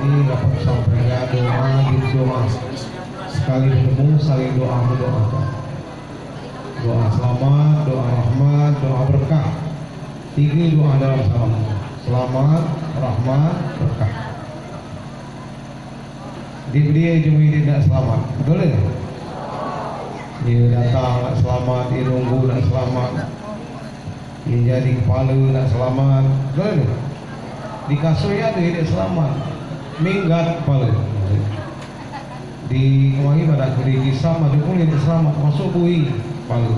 Ini dapat sampaikan doa doa sekali bertemu saling doa mendoakan doa selamat, doa rahmat, doa berkah. Tiga doa dalam salam: selamat, rahmat, berkah. Dia cuma tidak selamat, betul ya? Dia datang nak selamat, dia nunggu nak selamat, dia jadi kepala nak selamat, betul ya? Di kasur ada tidak selamat, minggat kepala. Di kemarin pada kiri kisah ada pun tidak selamat, masuk bui kepala.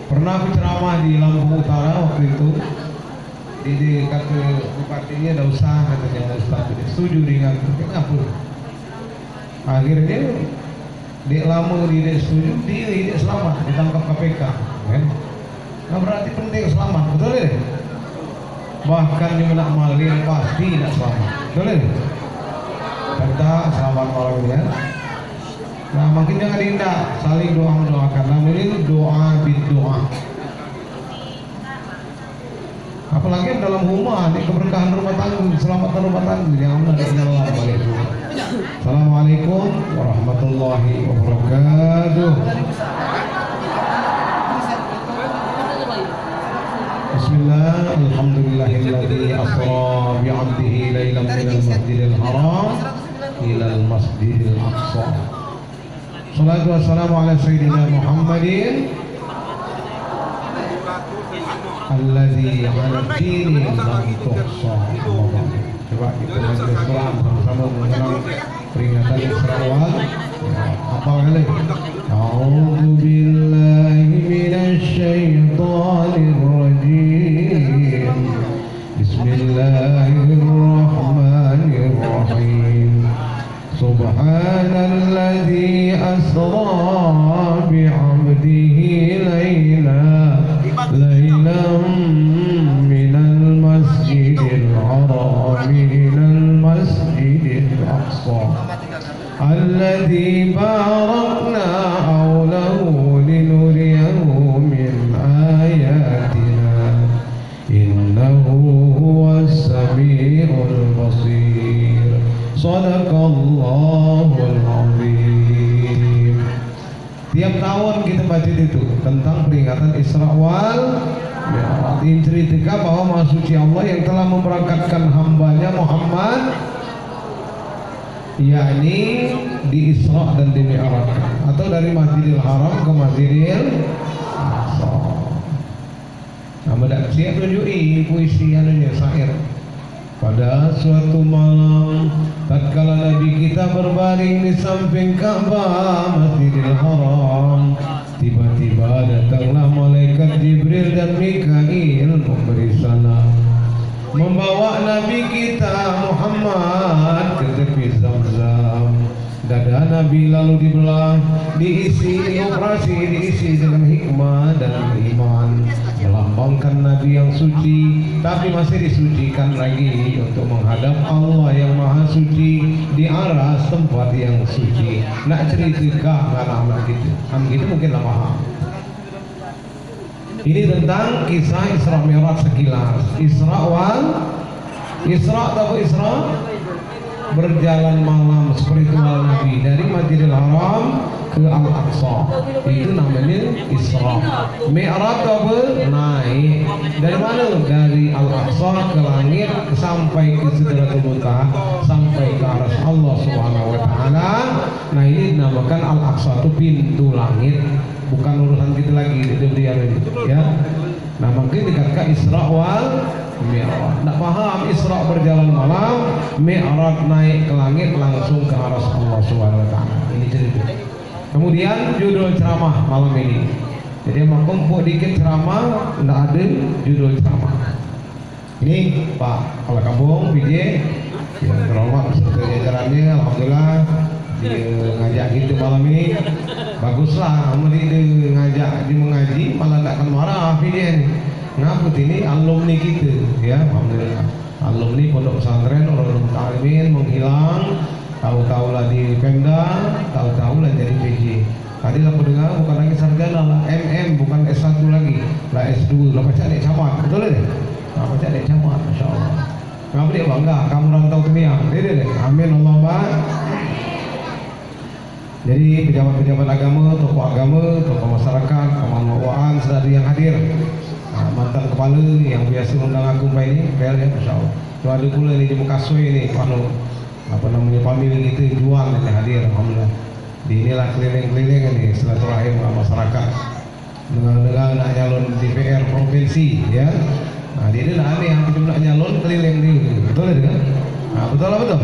Pernah aku ceramah di Lampung Utara waktu itu. Dia kata bupatinya dah usah, katanya Ustaz tidak setuju dengan kenapa. Akhirnya dia lama dia setuju, dia tidak selamat, ditangkap KPK, kan? Nah berarti penting selamat, betul ya? Bahkan dia nak malin pasti tidak selamat, betul ya? Kita selamat malam ya. Nah makin jangan indah, saling doa mendoakan. Namanya doa doa. Apalagi dalam rumah, ini keberkahan rumah tangga, keselamatan rumah tangga yang Allah Allah balik. Assalamualaikum warahmatullahi wabarakatuh. Bismillah, alhamdulillahilladzi asra bi'abdihi lailan minal masjidil haram ilal masjidil aqsa. Salatu wassalamu ala sayyidina Muhammadin alladzi ala dini lam tuhsa. Coba kita majelis Quran sama-sama mengenang peringatan Isra wal hafal kali. A'udzu billahi minasy syaithanir rajim. Bismillahirrahmanirrahim. Subhanalladzi asra bi'abdihi lailan minal masjidil haram ilal masjidil aqsa alladzi barakna hawlahu linuriyahu min ayatina innahu huwas samiul basir. Sadaqallahul azim. Tiap tahun kita baca itu tentang peringatan Isra wal Mi'raj. Diceritakan bahwa Maha Suci Allah yang telah memberangkatkan hambanya Muhammad, yakni di Isra dan di Mi'raj, atau dari Masjidil Haram ke Masjidil Aqsa. Nah, mendak siap tunjuki puisi anunya syair. Pada suatu malam tatkala Nabi kita berbaring di samping Ka'bah Masjidil Haram, tiba-tiba datanglah malaikat Jibril dan Mikail memberi salam, membawa Nabi kita Muhammad ke tepi Zamzam. Dada Nabi lalu dibelah, diisi dengan hikmah dan iman, melambangkan Nabi yang suci tapi masih disucikan lagi untuk menghadap Allah yang Maha Suci di aras tempat yang suci. Nak ceritakan anak-anak gitu, gitu mungkin lah paham. Ini tentang kisah Isra Mi'raj sekilas. Isra atau Isra? Berjalan malam spiritual Nabi dari Masjidil Haram ke Al-Aqsa, itu namanya Isra. Mi'raj apa? Naik. Dari mana? Dari Al-Aqsa ke langit sampai ke Sidratul Muntaha, sampai ke aras Allah Subhanahu wa taala. Nah, ini dinamakan Al-Aqsa, itu pintu langit. Bukan urusan kita lagi, itu dia ya. Nah, mungkin dikatakan Isra wal Mi'raj. Nak paham Isra berjalan malam, Mi'raj naik ke langit langsung ke aras Allah Subhanahu wa taala. Ini cerita. Kemudian judul ceramah malam ini. Jadi makumpul dikit ceramah, tidak ada judul ceramah. Ini Pak Kepala Kampung PJ yang terhormat beserta jajarannya, alhamdulillah dia ngajak kita malam ini. Baguslah, dia ngajak dia mengaji, malah tidak akan marah PJ ini. Kenapa ini alumni kita, ya alhamdulillah. Alumni pondok pesantren orang alimin menghilang, tahu-tahulah di Pemda, tahu-tahulah jadi PJ. Hadir aku dengar bukan lagi sarjana lah, MM bukan S1 lagi, lah S2, lah baca dek camat, betul deh? Lah baca dek camat, Masya Allah. Kenapa dia bangga? Kamu rantau ke Niam, deh. Amin Allahumma. Jadi pejabat-pejabat agama, tokoh agama, tokoh masyarakat, kemampuan saudari yang hadir, mantan kepala yang biasa undang aku ini, bel ya, Masya Allah. Itu ada pula ni di Mekasui ni, apa namanya pamili kita jual ini hadir, alhamdulillah. Di inilah keliling-keliling ini silaturahim masyarakat dengan nak nyalon DPR provinsi ya. Nah dia ni lah yang nak nyalon keliling ni, betul kan? Betul lah betul.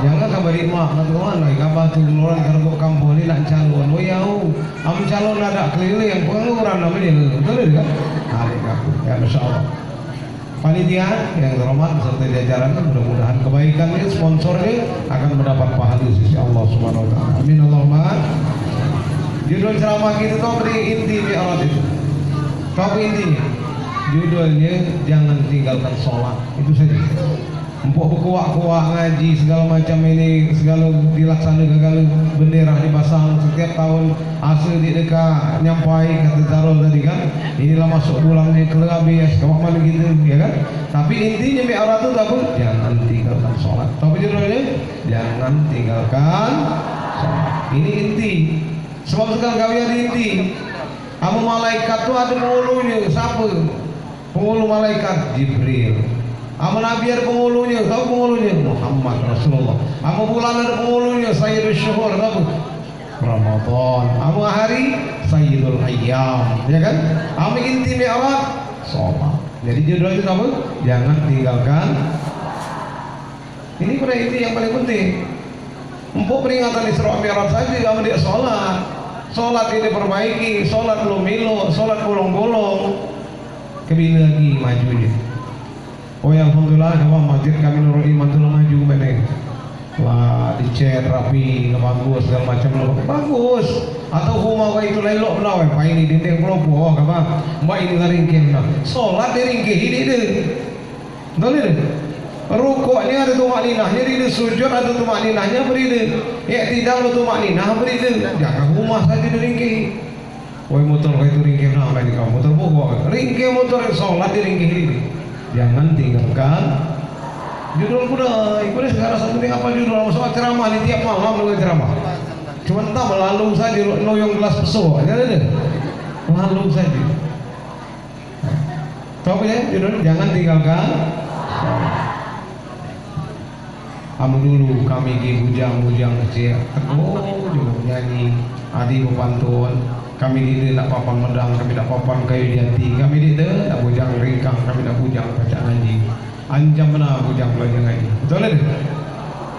Jangan kabar mak nak tuan lagi kabar tu orang kargo kampung ni nak calon. Oh ya, calon ada keliling pengurusan namanya, betul kan? Hari aku ya Masya Allah. Panitia yang terhormat beserta jajaran, mudah-mudahan kebaikannya, sponsornya akan mendapat pahala sisi Allah Subhanahu Wa Taala. Amin Allahumma. Judul ceramah kita tahu beri inti mi'raj itu. Tahu intinya? Judulnya jangan tinggalkan sholat. Itu saja. Empuk berkuak-kuak ngaji segala macam ini, segala dilaksanakan segala bendera dipasang setiap tahun, hasil di dekat nyampai kata Zarul tadi kan, inilah masuk bulan ni keluar habis kawak mana gitu ya kan. Tapi intinya mi'raj itu apa? Jangan tinggalkan sholat. Tapi judulnya jangan tinggalkan sholat. Ini inti. Sebab sekarang kau ada inti. Amu malaikat tu ada pengulunya. Siapa? Pengulu malaikat Jibril. Amu Nabi ada pengulunya, tahu pengulunya? Muhammad Rasulullah. Amu bulan ada pengulunya, Sayyidul Syuhur, tahu? Ramadan. Amu hari, Sayyidul Ayyam, ya kan? Amu inti mi'raj, sholat. Jadi judulnya apa? Jangan tinggalkan. Ini pada inti yang paling penting. Empuk peringatan Isra Mi'raj saja, kamu dia sholat. Sholat ini perbaiki, sholat belum milo, sholat bolong-bolong. Kebila lagi majunya. Oh ya alhamdulillah nama masjid kami Nurul Iman tu maju benar. Wah dicat rapi, bagus segala macam bagus. Atau rumah kau itu lelok belau, apa ini dinding kelompok, apa? Mbak ini ngaringkin, solat diringkin ini deh. Tahu ni? Rukuk ni ada tumak ninahnya, dia sujud ada tumak ninahnya beri deh. Ya tidak ada tumak ninah beri deh. Jangan rumah saja diringkin. Oi motor kau itu ringkin apa ini kau? Motor pokok, ringkin motor solat diringkin ini. Jangan tinggalkan judul budaya. Kuda sekarang satu ni apa judul? Soal ceramah ni tiap malam dengan ceramah. Cuma tak melalui saja noyong gelas peso. Ada melalui saja. Tahu ya judul? Jangan tinggalkan. Kamu dulu kami di bujang-bujang kecil. Oh juga nyanyi. Adi pepantun. Kami di nak papan medang, kami nak papan kayu jati, kami di nak bujang ringkang, kami nak bujang baca ngaji. Anjam mana bujang belajar ngaji. Betul tak?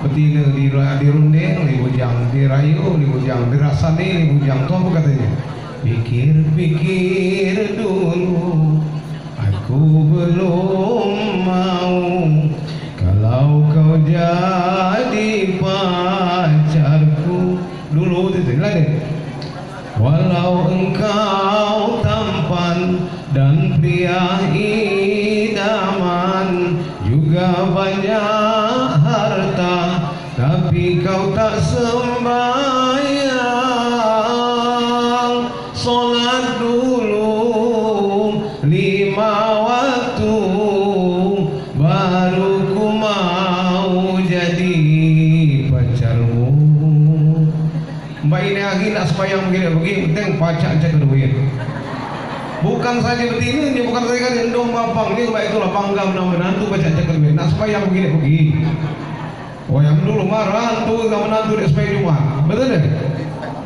Betina di runding, di bujang, di rayu, di bujang, di rasani, di bujang. Tuh apa katanya? Pikir-pikir dulu, aku belum mau. Kalau kau jadi pacarku, dulu itu lagi. Walau engkau tampan dan pria idaman, juga banyak harta, tapi kau tak sembahyang. Solat dulu 5 waktu, baru ku mau jadi pacarmu. Mbak ini lagi nak sembahyang begini, penting pacak jaga duit. Bukan saja betina, dia bukan saja kan endong bapang, dia baik itulah bangga menantu pacak jaga duit. Nak sembahyang begini. Oh yang dulu marah, tu tak menantu dia sembahyang Jumat, betul tak?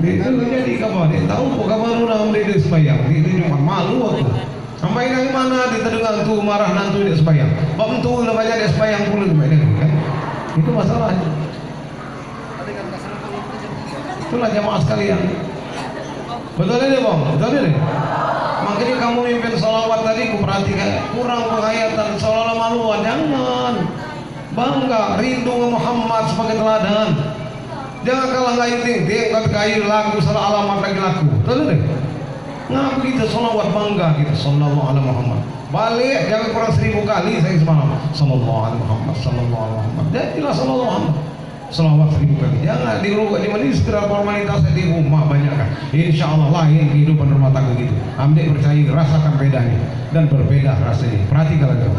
Dia itu jadi kabar, dia tahu kok kabar orang dia sembahyang, dia Jumat malu aku. Sampai dari mana dia terdengar tu marah nantu dia sembahyang. Bab tu lah banyak dia sembahyang pula kan? Itu masalahnya. Itulah jamaah sekalian. Betul ini bang, betul ini. Makanya kamu mimpin salawat tadi, ku perhatikan kurang penghayatan seolah-olah maluan. Jangan bangga, rindu Muhammad sebagai teladan. Jangan kalah ngayu ting-ting, kata kayu lagu salah alamat lagi lagu. Betul ini. Nah begitu salawat bangga kita. Sallallahu alaihi Muhammad. Balik jangan kurang 1000 kali saya semalam. Sallallahu alaihi Muhammad. Sallallahu alaihi Muhammad. Jadilah sallallahu alaihi Muhammad. selawat 1000 kali. Jangan di rumah di mana segera formalitas di rumah banyak kan. Insya Allah lain kehidupan rumah tangga gitu. Ambil percaya rasakan bedanya dan berbeda rasanya. Perhatikan itu.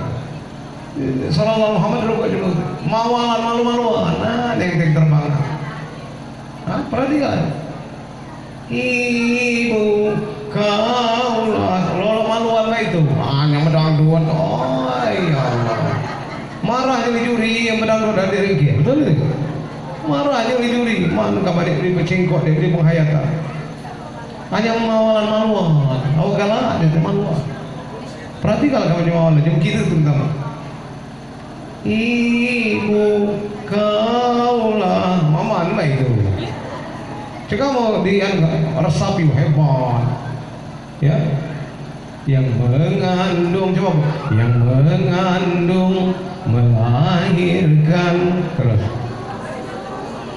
Sallallahu Muhammad dulu dulu mawalan malu-maluan, nah deng terbang. Nah, perhatikan. Ibu kaulah lolo maluan itu hanya medang-duan. Oh ya Allah. Marah jadi juri yang medang-duan dari ringkih. Betul tidak? Marahnya juri, mana kabar dia bercengkok dia penghayatan. Hanya mawalan-maluan, awak galak dia maluan. Perhatikan kamu mawalan, jam kita terutama. Ibu kaulah, mama mana itu? Cakap mau resapi hebat, ya? Yang mengandung coba, yang mengandung melahirkan terus.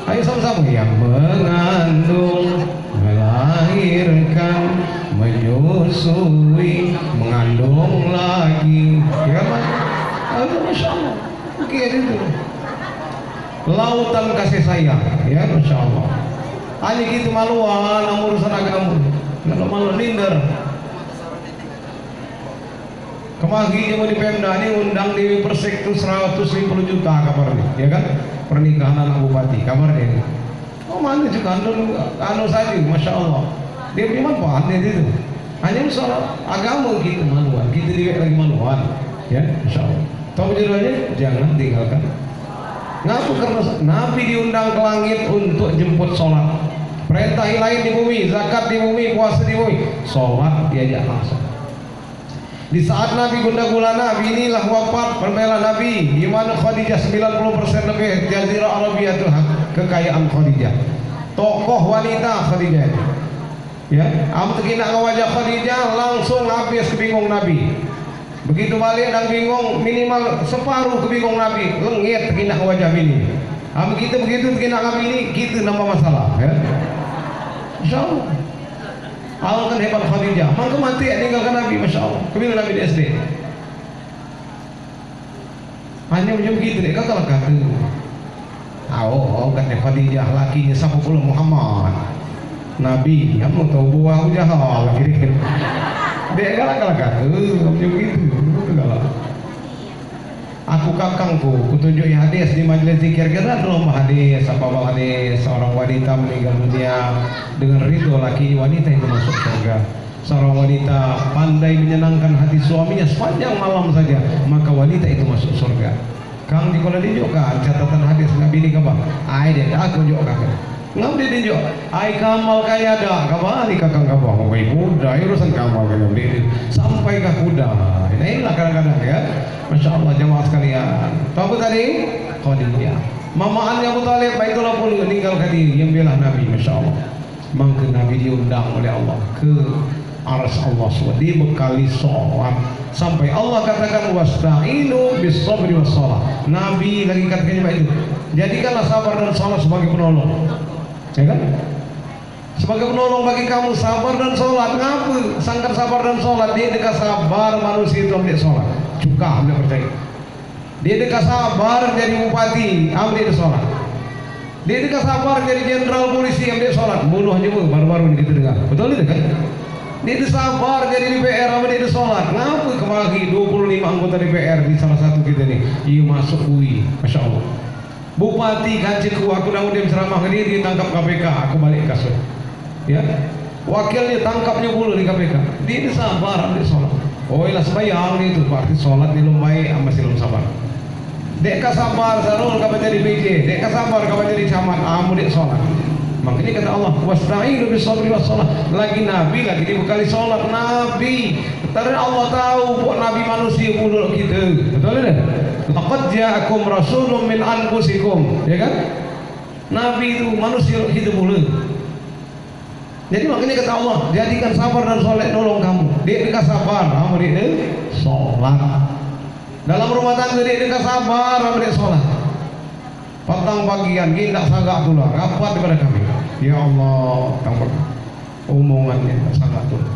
Ayo sama-sama yang mengandung, melahirkan, menyusui, mengandung lagi. Ya kan? Aduh, Masya Allah. Oke itu. Lautan kasih sayang. Ya Masya Allah. Hanya gitu maluan, urusan agama. Kalau malu linder. Kemarin mau di Pemda ini undang di Persek itu 150 juta kabarnya, ya kan? Pernikahan anak bupati, kabarnya. Oh mana juga anu saja, Masya Allah. Dia beri manfaat dia itu. Hanya soal agama gitu maluan, kita juga lagi maluan, ya Masya Allah. Tahu judulnya? Jangan tinggalkan. Ngapa? Karena Nabi diundang ke langit untuk jemput sholat. Perintah lain di bumi, zakat di bumi, puasa di bumi, sholat diajak langsung. Di saat Nabi guna-gulana, inilah wafat pembela Nabi, di mana Khadijah 90% lebih Jazirah Arabia itu kekayaan Khadijah. Tokoh wanita Khadijah itu. Ya, am terkena wajah Khadijah langsung habis kebingung Nabi. Begitu balik dan bingung minimal separuh kebingung Nabi, lengit terkena wajah bini. Am kita begitu terkena Nabi ini kita nambah masalah, ya. Insyaallah. Allah kan hebat Khadijah, maka mati meninggalkan Nabi, Masya Allah. Kebingung Nabi di SD. Hanya macam gitu deh, kakak kata. Katanya Khadijah lakinya siapa pula Muhammad Nabi, kamu tahu buah jahal kira-kira. Dia galak kata, macam gitu, betul galak. Aku kakangku, kutunjuk hadis di majelis zikir kita belum hadis apa hadis seorang wanita meninggal dunia dengan ridho laki wanita itu masuk surga. Seorang wanita pandai menyenangkan hati suaminya sepanjang malam saja, maka wanita itu masuk surga. Kang di kola diunjukkan catatan hadis Nabi ini kabar. Ai deh, aku unjukkan. Ngam dia tunjuk. Ai kamal kaya ada, kabar di kakang kabar. Woi kuda, urusan kamal kaya dia sampai ke kuda. Inilah kadang-kadang ya. Masya Allah jemaah sekalian. Tahu tadi? Khadijah. Mama Abu Talib baitulah pun meninggalkan diri yang bela Nabi, Masya Allah. Maka Nabi diundang oleh Allah ke arsy Allah SWT, dibekali sholat sampai Allah katakan wasta'inu bis sabri was shalah. Nabi lagi katakan itu. Jadikanlah sabar dan salat sebagai penolong. Ya kan? Sebagai penolong bagi kamu sabar dan sholat. Ngapa? Sangkan sabar dan sholat dia dekat sabar manusia itu ambil sholat. Cuka ambil percaya. Dia dekat sabar jadi bupati ambil sholat. Dia dekat sabar jadi jenderal polisi ambil sholat. Bunuh juga baru-baru ini kita dengar. Betul itu kan? Dia dekat sabar jadi DPR ambil dia sholat. Ngapa kemarin 25 anggota DPR di salah satu kita nih. Iya masuk UI. Masya Allah. Bupati Gajiku aku namun dia ceramah dia ditangkap KPK. Aku balik kasus. Ya, wakilnya tangkapnya dulu di KPK. Dia sabar ambil sholat. Oh ilah sembahyang itu berarti sholat di lumbai masih belum sabar. Dek sabar sarul kapan jadi PJ, dek sabar kapan jadi camat, amu dek sholat. Makanya kata Allah wasta'inu bis sabri was shalah. Lagi Nabi lagi dibekali sholat Nabi. Karena Allah tahu buat Nabi manusia mulut kita. Betul tidak? Laqad ja'akum rasulun min anfusikum, ya kan? Nabi itu manusia hidup mulut. Jadi makanya kata Allah, jadikan sabar dan sholat nolong kamu. Dia dekat sabar, kamu dia sholat. Dalam rumah tangga dia dekat sabar, kamu dia sholat. Petang bagian, kita sangat tulah, rapat daripada kami. Ya Allah, kamu omongannya sangat tulah.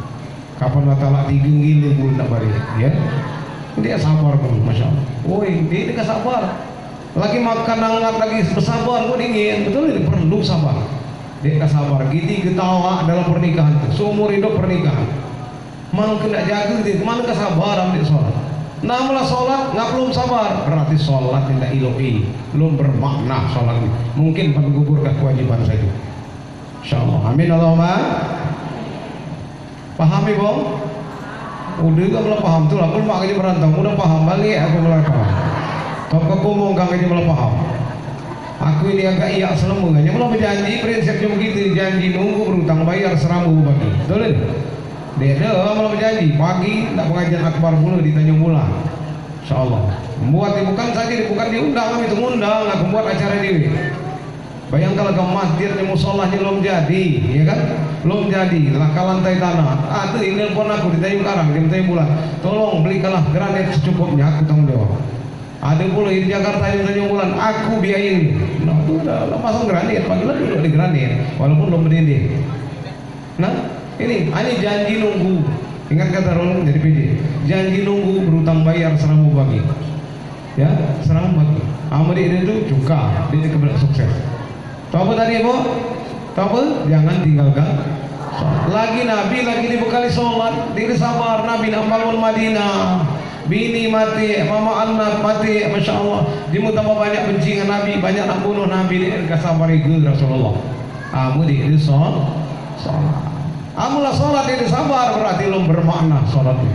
Kapan Ta'ala digenggiling pun tak bari, ya? Dia sabar pun, Masya Allah. Woi, dia dekat sabar. lagi makan hangat lagi bersabar kok dingin, betul ini perlu sabar. Dia sabar, gini ketawa dalam pernikahan, seumur hidup pernikahan. Mang kena jaga dia, kemana kesabaran dia sholat. Namulah sholat nggak belum sabar, berarti sholat tidak iloi, belum bermakna sholat ini. Mungkin menggugurkan kewajiban saja. Insyaallah, amin Allahumma. Pahami bang? Udah gak mulai paham tuh, aku mak aja merantau, udah paham balik aku mulai paham. Kalau aku ngomong kang aja mulai paham. Aku ini agak iya selembung aja, mulai berjanji prinsipnya begitu, janji nunggu berutang bayar seramu bagi, betul? Dia ada malah berjanji pagi tak pengajian akbar pula di Tanjung Mula, insyaallah. Membuat bukan saja bukan diundang kami itu ngundang, aku buat acara dewi. Bayangkan kalau masjidnya musolahnya belum jadi, ya kan? Belum jadi, lah lantai tanah. Tuh ini pun aku di Tanjung Karang, di Tanjung Mula. Tolong belikanlah granit secukupnya, aku tanggung jawab. Ada pula di Jakarta di Tanjung Bulan, aku biayain. Nah itu udah pasang granit, pagilah duduk di granit, walaupun belum berdiri. Nah ini janji nunggu. Ingat kata Rasul jadi PJ, janji nunggu berutang bayar seramu bagi. Ya, seramu bagi. Amal itu juga, dia kebenaran sukses. Tahu apa tadi Ibu? Tahu apa? Jangan tinggalkan. Lagi Nabi lagi dibekali sholat, diri sabar Nabi nambangun Madinah. Bini mati, mama anak mati, masya Allah. Dimutama banyak bencingan Nabi, banyak nak bunuh Nabi. Dia sabar itu Rasulullah. Amu diri sholat. Amulah sholat diri sabar berarti belum bermakna sholatnya.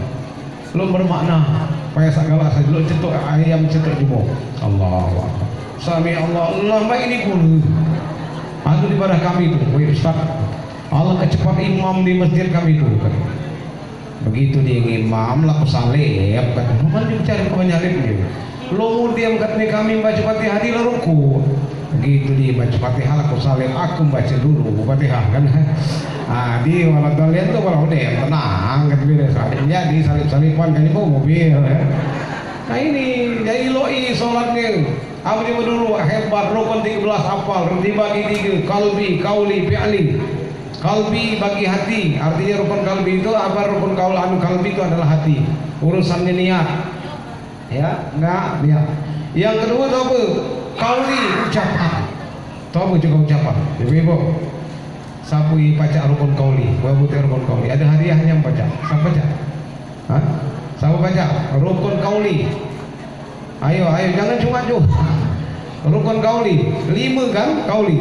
Belum bermakna. Kayak segala saja. Lu cetuk ayam cetuk jebok. Allah. Sami Allah. Allah ini pun. Adu di badah kami itu, Ustaz. Allah kecepat imam di masjid kami itu. Begitu dia imam laku salib kan. Mana dia cari penyalib dia. Lo diam kat kami baca Fatihah di ruku. Begitu dia baca Fatihah laku salib, aku baca dulu Fatihah kan. Di walau kalian tuh kalau udah tenang kan beres. Jadi salib-saliban kan itu mobil. Nah ini jadi loi sholatnya. Apa dia dulu hebat rukun 13 hafal dibagi 3 kalbi, kauli, fi'li. Kalbi bagi hati, artinya rukun kalbi itu apa? Rukun kaul anu kalbi itu adalah hati. Urusannya niat. Ya, enggak niat. Yang kedua itu apa? Kauli, ucapan. Tahu apa juga ucapan? Ibu-ibu. Sapu baca rukun kauli, gua butuh rukun kauli. Ada hadiahnya baca. Siapa baca? Hah? Siapa baca? Rukun kauli. Ayo jangan cuma-cuma. Rukun kauli 5 kan kauli.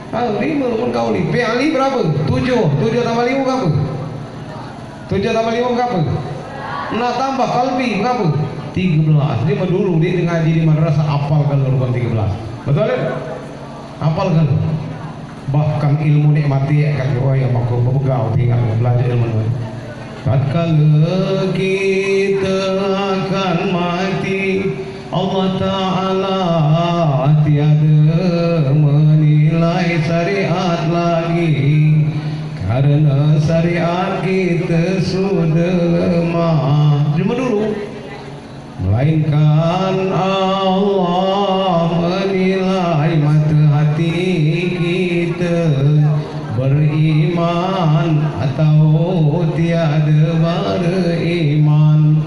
5 rukun kauli. Fi'li berapa? 7 tambah 5 berapa? 7 tambah 5 berapa? Nah tambah kalbi berapa? 13. Dia dulu dia ngaji di madrasah hafal kan rukun 13. Betul ya? Hafal kan? Bahkan ilmu nikmati kan yang aku berbegau tinggal belajar ilmu. Tatkala kita akan mati, Allah Ta'ala tiada menilai syariat lagi, karena syariat kita sudah lemah. Cuma dulu, melainkan Allah menilai mata hati kita beriman atau tiada beriman.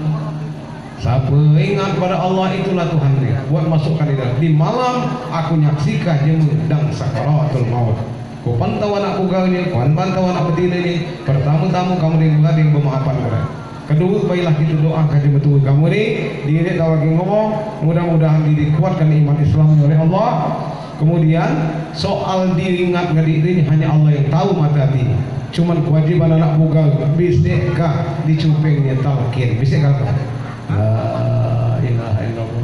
Siapa ingat pada Allah itulah Tuhan dia. Buat masukkan di dalam. Di malam aku nyaksikan jemudang sakaratul maut. Ku pantau anak pugaunya, ku pantau anak betina ini. Pertama-tama kamu dengan yang bermaafan kepada. Kedua, baiklah kita doakan betul kamu ini. Diri tahu lagi ngomong. Mudah-mudahan dikuatkan iman Islam oleh Allah. Kemudian soal diingat nggak ini hanya Allah yang tahu mata hati. Cuman kewajiban anak bugal bisnikah dicupingnya talqin. Bisnik apa? La ilaha illallah.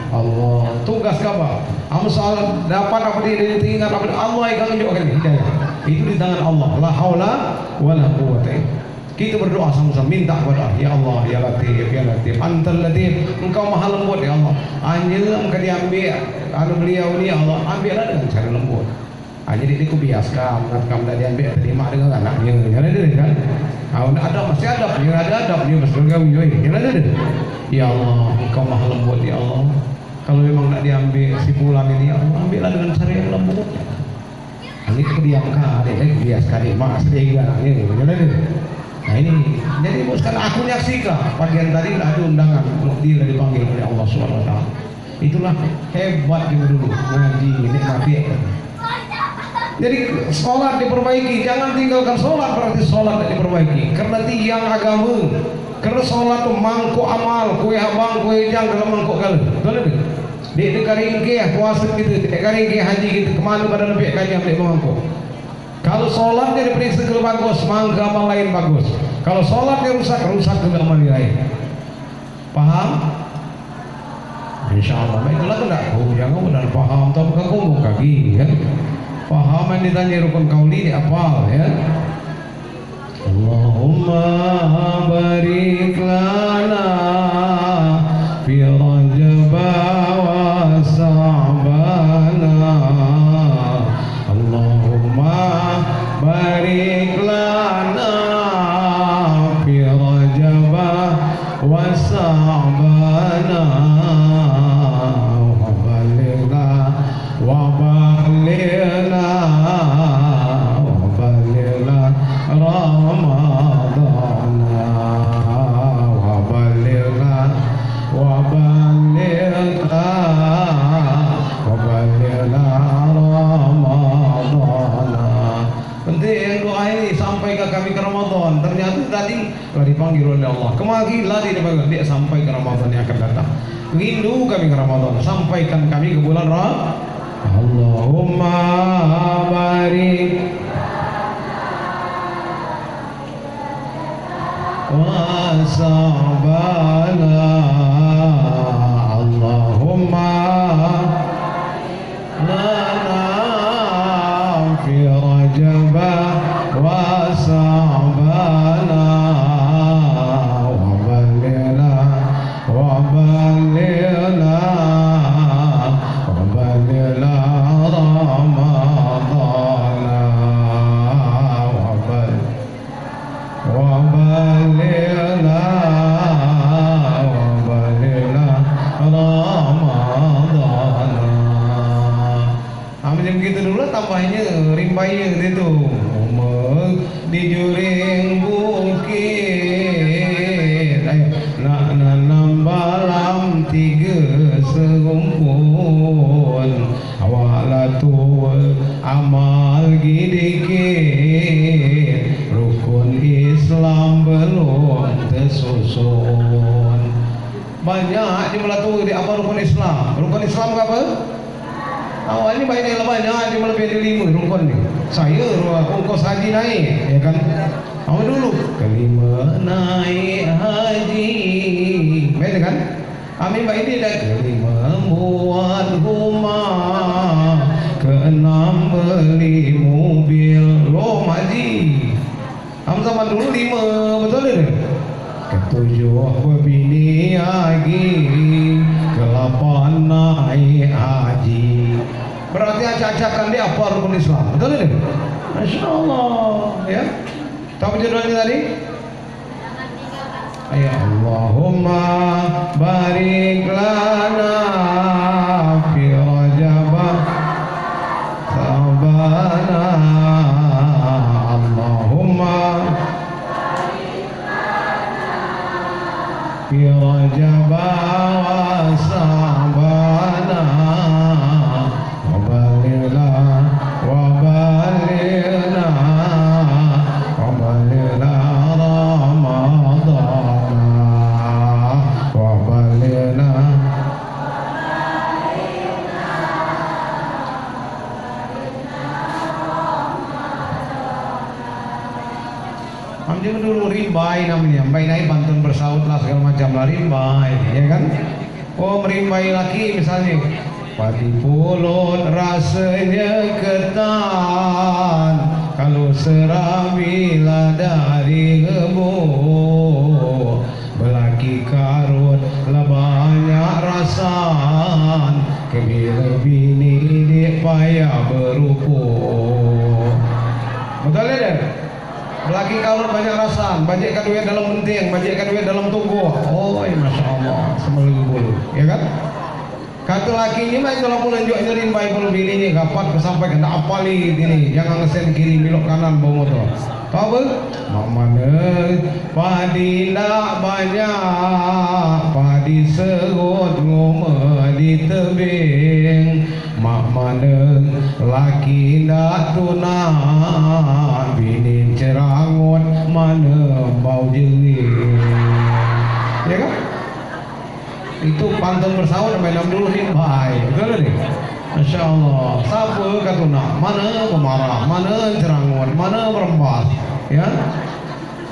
Allah. Tugas kamu. Kamu soal dapat apa dia ingat apa Allah yang tunjukkan hidayah. Itu di tangan Allah. La haula wala quwwata. Kita berdoa sama-sama minta kepada Allah, ya Allah, ya Latif, Antal Latif, Engkau Maha Lembut ya Allah. Hanya engkau diambil, beliau ini ya Allah, ambillah dengan cara lembut. Jadi dia biaskan, kamu dah diambil, terima dengan anaknya, jangan ada kan? Ada masih ada, yang ada dia masih bergaul, jangan ada. Ya Allah, Engkau Maha Lembut ya Allah. Kalau memang nak diambil si bulan ini, ya Allah, ambillah dengan cara yang lembut. Ini diamkan, dia biaskan, mak sedih anaknya, jangan ada. Nah ini Jadi sekarang aku nyaksikan bagian tadi ada undangan, dia dipanggil oleh Allah SWT. Itulah hebatnya dulu ngaji nikmati. Jadi sholat diperbaiki, jangan tinggalkan sholat berarti sholat diperbaiki. Karena tiang agama, karena sholat itu mangkuk amal, kue abang, kue jang dalam mangkuk kali. Betul tak? Di karingke puasa gitu, di karingke haji gitu, kemana pada lebih kaji ambil mangkuk. Kalau sholatnya diperiksa ke bagus, mangga amal lain bagus. Kalau sholatnya rusak, rusak juga amal lain. Paham? Insya Allah, itulah tidak. Oh, jangan benar paham, tapi kamu mau kaki ya. Pahaman ditanya rukun kauli di apal ya. Allahumma barik lana fi Rajab wa Sa'bana. Allahumma barik lana fi Rajab wa Sa'bana. Ternyata tadi dipanggil oleh Allah. Kemari lari dia sampai ke Ramadan yang akan datang. Rindu kami ke Ramadan, sampaikan kami ke bulan Allahumma barik wa Sa'bana. Allahumma lana fi Rajab wa Sa'bana wa balighna tambahnya rimbanya gitu di juring bukit nak nanam balam tiga segumpun awalatul amal gidikit rukun Islam belum tersusun. Banyak di melatu di apa rukun Islam apa? Awalnya banyak di melebihi 5 rukun ni. Saya ongkos haji naik, ya kan? Awal dulu kelima naik haji, betul kan? Amin baik ini dah kelima buat rumah, keenam beli mobil, lo haji. Zaman dulu 5, betul tak? Ketujuh berbini lagi, ke-8 naik haji. Berarti acak-acakan dia apa rukun Islam, betul tak? Masya Allah ya. Tahu judulnya tadi? Ya Allahumma barik lana fi Rajab Sa'bana. Allahumma fi Rajab wa Sa'bana wa balighna wa balighna wa balighna Ramadana wa balighna. Ambil dulu rimbai namanya, rimbai naik pantun bersaut lah segala macam lah rimbai, ya kan? Oh merimbai lagi misalnya, padi pulut rasanya ketan, kalau serabila dari gebu, belaki karut lah banyak rasan, kebila bini dia payah berupu. Betul ya? Laki karut banyak rasan, bajikkan duit dalam penting, bajikkan duit dalam tunggu. Oh, masya Allah, semua bulu, ya kan? Kata laki ini mah kalau pun lanjut nyerin baik pun bini kapan kesampaikan tak apali ini, jangan ngesen kiri belok kanan bawa motor. Tahu? Mana Adinda banyak padi serut ngoma di tebing, mak mana laki nak tunang, bini cerangut mana bau jering. Ya kan? Itu pantun bersawat sampai 6 dulu nih baik. Betul nih? Masya Allah. Siapa kata nak? Mana pemarah? Mana cerangut? Mana berembas? Ya?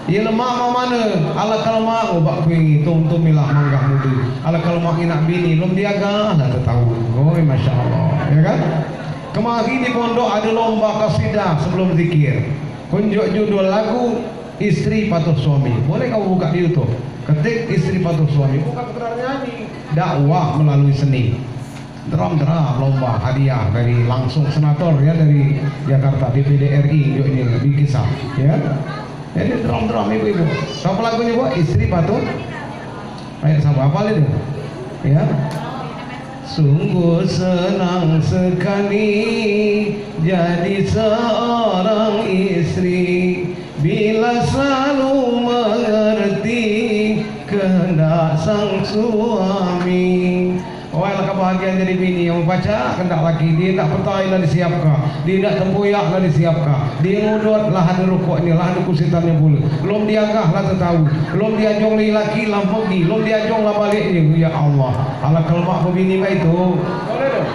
Ia lemah mana? Ala kalau mak ubak kuing tum milah manggah mudu. Ala kalau mak inak bini belum diaga lah tahu. Oh masya Allah, ya kan? Kemarin di pondok ada lomba kasidah sebelum zikir. Kunjuk judul lagu Istri Patuh Suami. Boleh kau buka di YouTube. Ketik Istri Patuh Suami. Bukan sekedar nyanyi. Dakwah melalui seni. Drum lomba hadiah dari langsung senator ya dari Jakarta DPD RI ini di kisah ya. Jadi drum ibu-ibu. Siapa lagunya bu? Istri Patuh. Ayo sama apa itu? Ya. Sungguh senang sekali jadi seorang istri bila selalu mengerti kehendak sang suami. Oh, lah kebahagiaan jadi bini yang membaca kehendak laki dia nak petai lah disiapkan, dia nak tempoyak lah disiapkan, dia ngudut lah ada rukuk ni lah ada kusitannya pula, belum diagah lah tertahu, belum diajong laki lah pergi, belum diajong lah baliknya. Ya Allah, ala kelmak pembini itu boleh dong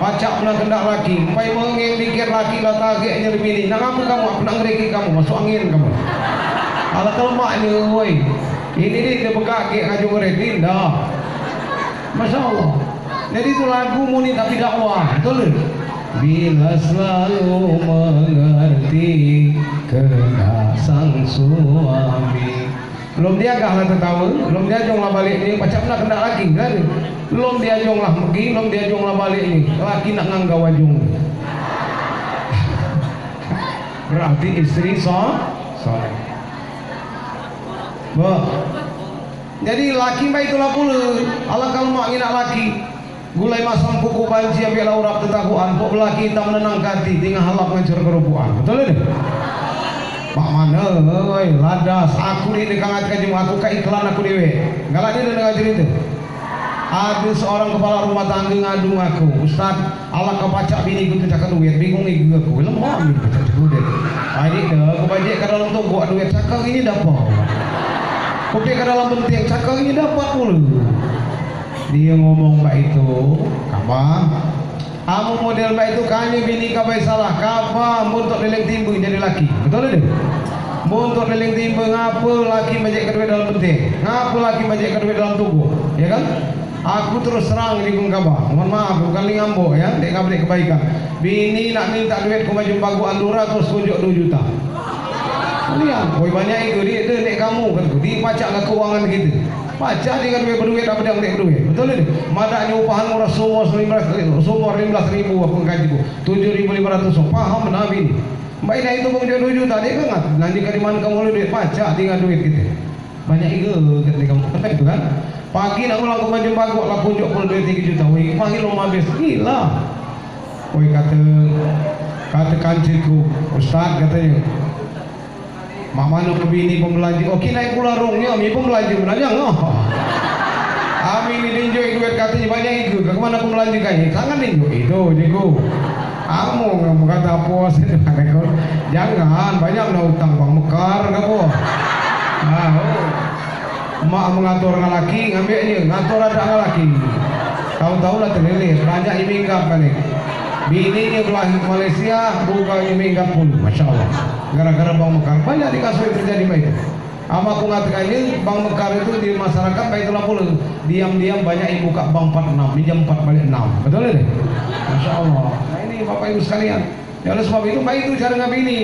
pacak pernah kehendak laki sampai mengeng dikit laki lah targetnya di bini. Nak apa kamu? Aku nak ngereki kamu masuk angin kamu. Ala kelmak ni woi, ini dia bekak ke ngajung ngereki dah. Masya Allah. Jadi itu lagu muni tapi dakwah, betul? Bila selalu mengerti kehendak sang suami. Belum diagah lah tertawa, belum diajong lah balik ni. Macam nak kena laki kan? Belum diajong lah pergi, belum diajong lah balik ni. Laki nak nganggau ajong. Berarti istri soleh. Jadi laki baik itulah pula. Allah kalau mak nak laki gulai masam kuku banci ambil aurat tetakuan pok laki tak menenang hati tinggal halap ngancur kerupuan. Betul ni? Pak mana oi ladas aku ni dekat kajem aku ka iklan aku dewe. Galak dia dengar cerita. Ada seorang kepala rumah tangga ngadu aku, Ustaz, Allah kau pacak bini ku cakap duit, bingung ni aku. Lemah ni pacak duit. Adik dah aku bajik ke dalam tu buat duit cakap ini dapat. Kopi ke dalam penting cakap ini dapat pula. Dia ngomong baik itu apa? Kamu model baik itu kanya bini kabai salah kapa untuk leleng timbang jadi laki. Betul tak? Untuk leleng timbang ngapa laki bajik kedua dalam penting, ngapa laki bajik kedua dalam tubuh, ya kan? Aku terus serang di kaba. Mohon maaf bukan lingambo ya, dek kabrik kebaikan. Bini nak minta duit ku baju bagu Andura terus tunjuk 2 juta. Lihat, koi banyak itu dia dek kamu kan, di pacak ke keuangan kita. Pacak dengan duit berduit apa dia dek berduit. Betul ni? Madaknya upahan murah sumur 15.000 aku gaji ku 7.500. Paham Nabi ni. Baik dah itu menjadi 2 juta dia kan. Nanti ke mana kamu boleh duit pacak dengan duit kita. Banyak ide kata kamu. Betul itu kan? Pagi nak ulang ke baju bagu lah punjuk pun 2-3 juta. Woi, pagi lo habis gila. Woi kata kanciku, Ustaz katanya. Mak mana ke bini pembelanja? Okey naik pula rongnya, mi pembelanja benarnya ngah. Ami ni dinjoi duit katanya banyak itu. Ke mana pembelanja kaya? Sangat dinjoi itu jiku. Kamu kata apa sih? Jangan banyak nak utang bang mekar kamu. Mak mengatur dengan laki ngambilnya, ngatur ada dengan laki. Tahu-tahu lah terlilis banyak yang minggat balik. Bininya belah Malaysia bukannya minggat pun, masya Allah. Gara-gara bang mekar banyak dikasih terjadi baik. Ama aku ngatakannya bang mekar itu di masyarakat baik itulah pula. Diam-diam banyak ibu buka bang 46, pinjam 4 balik 6. Betul tak? Masya Allah. Nah ini bapak ibu sekalian. Ya oleh sebab itu baik itu cara ngabini.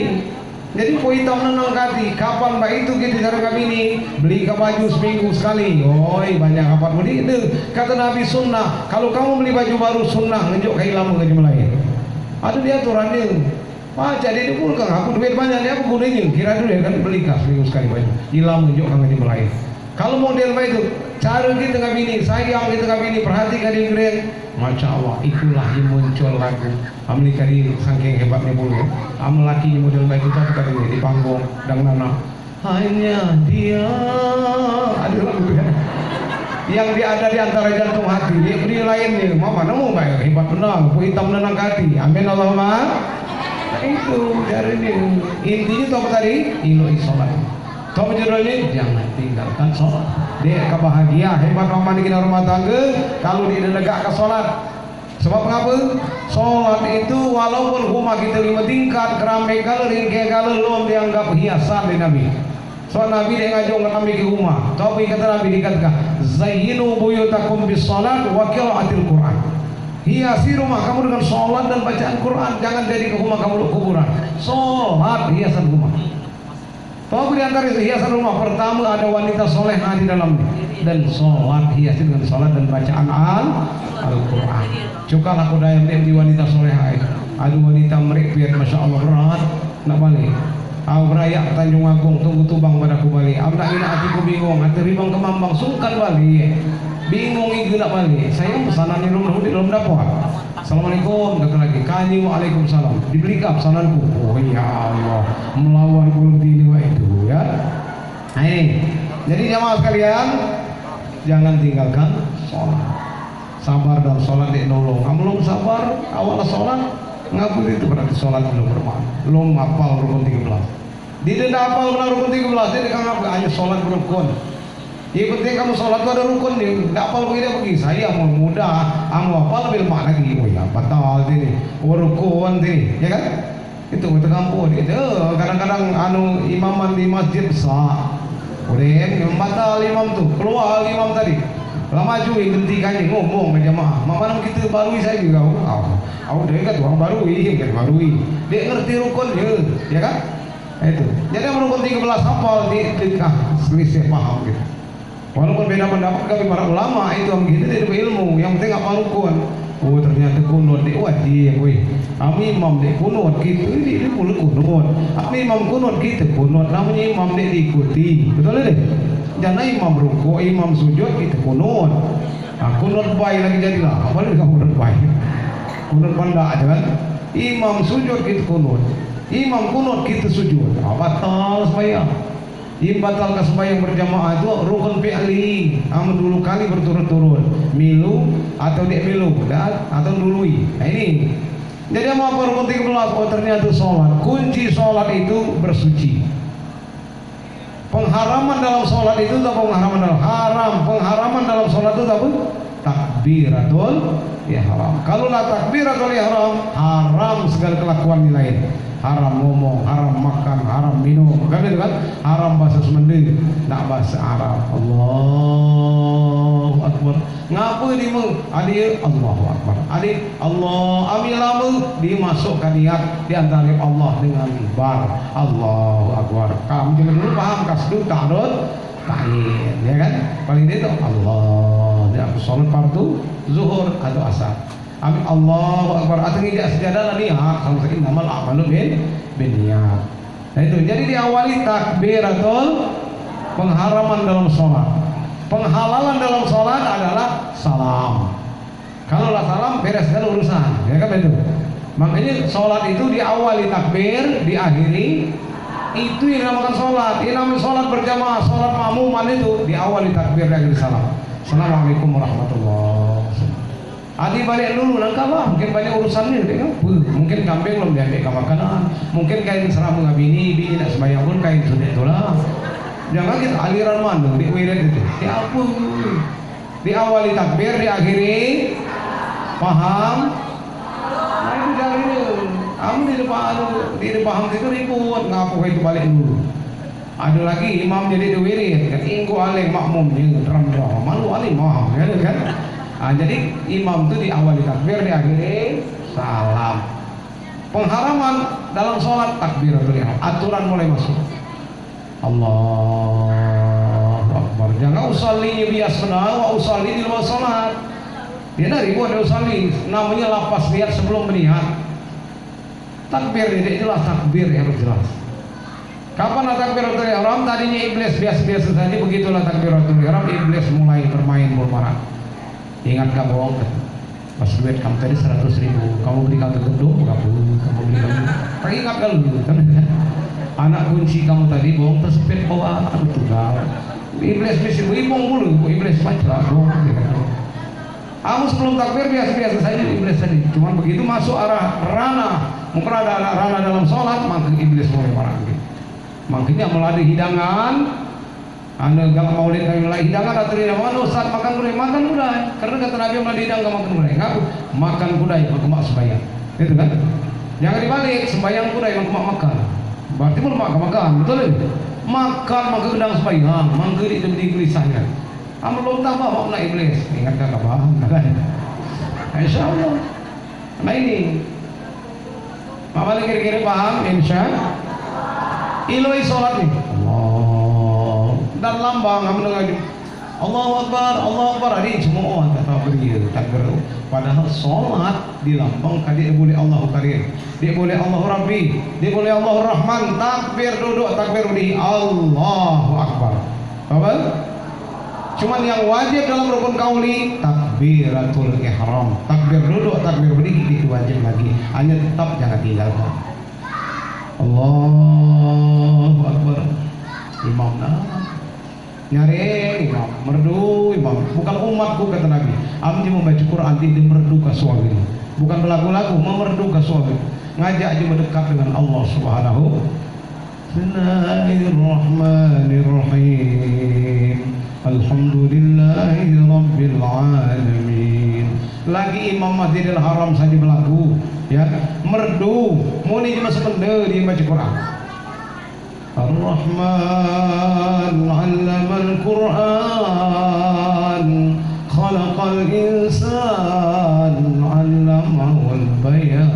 Jadi poin hitam menenang hati. Kapan baik itu kita cara ngabini? Beli ke baju seminggu sekali. Oi banyak kapan beli itu. Kata Nabi sunnah. Kalau kamu beli baju baru sunnah ngejuk kain lama ke lain. Ada dia aturannya. Baca dia pun kan aku duit banyak ni apa gunanya? Kira duit kan beli kas seminggu sekali baju. Hilang ngejuk kan ke lain. Kalau model baik itu cara kita ngabini, sayang kita ngabini, perhatikan diri. Masya Allah, itulah yang muncul lagu Amerika di saking hebatnya boleh. Laki model baik itu apa katanya di panggung dan nana hanya dia. Aduh, yang ada di antara jantung hati di lainnya mama nemu baik hebat benar ku hitam nenang hati. Amin Allahumma. Itu dari ini intinya tuh apa tadi? Iloi sholat. Tuh judulnya jangan tinggalkan sholat. Dia kebahagia hebat orang di rumah tangga kalau dia negak ke sholat. Sebab mengapa? Sholat itu walaupun rumah kita 5 tingkat keramai kalau ringkai kalau belum dianggap hiasan di Nabi. So Nabi dia ngajak kami ke rumah. Tapi kata Nabi dikatakan zayyinu buyutakum bis salat wa qiraatil Quran. Hiasi rumah kamu dengan salat dan bacaan Quran. Jangan jadi ke rumah kamu kuburan. Salat hiasan rumah. Tahu di antara itu hiasan rumah pertama ada wanita solehah di dalamnya dan salat hiasi dengan salat dan bacaan Al-Quran. Cukalah kudayam di wanita solehah. Ada wanita mereka masya Allah berat nak balik. Aku berayak Tanjung Agung tunggu tubang padaku balik. Aku tak kena hatiku bingung. Hati ribang kemambang sungkan balik. Bingung itu nak balik. Saya pesanan di rumah di dalam dapur. Assalamualaikum kata lagi. Kanyi waalaikumsalam. Dibelikan pesananku. Oh ya Allah melawan kulti itu ya. Hai. Jadi jamaah sekalian jangan tinggalkan sholat. Sabar dalam sholat di nolong. Kamu belum sabar awal sholat. Ngapun itu berarti sholat belum bermakna. Belum hafal rukun 13. Di denda hafal benar rukun 13. Jadi kamu hanya sholat berukun. Yang penting kamu sholat itu ada rukun. Tidak hafal begini pergi. Saya mau mudah. Kamu hafal lebih lemah lagi. Oh ya batal ini. Rukun ini, ya kan? Itu kita kampung. Kadang-kadang imaman di masjid besar. Udah batal imam tuh. Keluar imam tadi. Lama maju hentikannya ngomong ke jamaah. Mana kita barui saya juga. Aku dia kan orang barui. Dia ngerti rukun ya kan? Itu. Jadi rukun 13 hafal di selisih paham gitu. Walaupun beda pendapat kami para ulama itu begitu dia ilmu. Yang penting apa rukun. Oh ternyata kunut dia wajib. Kami imam dia kunut gitu. Ini pula kunut. Kami imam kunut gitu kunut. Namanya imam dia diikuti. Betul deh. Jangan imam ruku, imam sujud kita kunut. Kunut baik lagi jadilah. Apa lagi kamu kunut baik? Kunut banda aja kan? Imam sujud kita kunut. Imam kunut kita sujud. Batal sembahyang. Batal ke sembahyang berjamaah itu rukun fi'li. Dulu kali berturut-turut. Milu atau dia milu atau dului. Nah ini. Jadi apa rukun 13? Oh ternyata sholat. Kunci sholat itu bersuci. Pengharaman dalam sholat itu tak pengharaman dalam haram. Pengharaman dalam sholat itu apa? Takbiratul ihram. Kalau lah takbiratul ihram, haram segala kelakuan yang lain. Haram ngomong, haram makan, haram minum. Kan itu kan? Haram bahasa Sunda, tak bahasa Arab. Allahu Akbar. Ngapa dia adik Allahu Akbar. Adik Allah amilamu dimasukkan niat di antara Allah dengan bar. Allahu Akbar. Kamu jangan dulu paham kasdu ta'dud ta'in, ya kan? Paling itu Allah. Dia sholat fardu zuhur atau asar. Amin Allahu Akbar. Atau tidak sejadah niat sama sekali namal a'malu bin niat. Nah itu. Jadi diawali takbiratul pengharaman dalam sholat. Penghalalan dalam sholat adalah salam. Kalau lah salam beres segala urusan, ya kan itu. Makanya sholat itu diawali takbir, diakhiri itu yang dinamakan sholat. Ini namanya sholat berjamaah, sholat makmuman itu diawali takbir, diakhiri salam. Assalamualaikum warahmatullahi wabarakatuh. Adi balik dulu langkah mungkin banyak urusannya, mungkin kambing belum diambil ke makanan, mungkin kain seram ngabini, bini nak sembahyang pun kain sudah itulah. Jangan kita aliran mana di wirid itu. Ya ampun. Diawali takbir, diakhiri paham. Nah itu jangan ini. Kamu tidak paham itu ribut. Ngapu itu balik dulu. Ada lagi imam jadi di wirid. Kan ingku alih makmum yang drum malu alih maham kan. Jadi imam itu diawali takbir, diakhiri salam. Pengharaman dalam sholat takbiratul ihram. Aturan mulai masuk. Allahu Akbar. Jangan usalli biasna wa usalli di luar salat. Dia dari buat usalli namanya lapas niat sebelum meniat. Takbir ini jelas takbir yang harus jelas. Kapan takbiratul ihram? Tadinya iblis biasa-biasa saja, begitulah takbiratul ihram iblis mulai bermain bermain. Ingat gak bohong? Pas duit kamu tadi 100.000, kamu beli kartu gedung, kamu beli kamu. Ingat gak lu? anak kunci kamu tadi bohong tersepit bawa aku tunggal iblis mesti ibong dulu iblis baca bohong kamu sebelum takbir biasa-biasa saja iblis tadi cuman begitu masuk arah ranah mungkin ada ranah dalam sholat maka iblis mulai marah makanya melalui hidangan anda kalau mau lihat kami melalui hidangan atau tidak mau Ustaz makan gudai karena kata Nabi melalui hidangan makan gudai ngaku makan gudai maka sembahyang itu kan jangan dibalik sembahyang gudai maka makan berarti belum makan betul ya? Makan maka gedang sembahyang maka di gelisahnya belum tambah mau nak iblis ingatkan apa insya Allah nah ini Mama kira-kira paham insya iloi sholat nih Allah dan lambang kamu dengar Allahu Akbar hari semua kata berieu takbir padahal sholat di lambang dia boleh Allahu Karim dia boleh Allahu Rabbi dia boleh Allahu Rahman takbir duduk takbir di Allahu Akbar apa cuman yang wajib dalam rukun qauli takbiratul ihram takbir duduk takbir berdiri itu wajib lagi hanya tetap jangan tinggalkan Allahu Akbar imam nyari imam merdu imam bukan umatku kata Nabi amji membaca Quran di merdu ke suami bukan berlagu-lagu memerdu ke suami ngajak aja mendekat dengan Allah Subhanahu Bismillahirrahmanirrahim Alhamdulillahi Rabbil Alamin lagi imam Masjidil Haram saja berlagu ya merdu muni cuma sepende dia baca Quran Ar-Rahman 'allamal Quran khalaqal insan 'allamahul bayan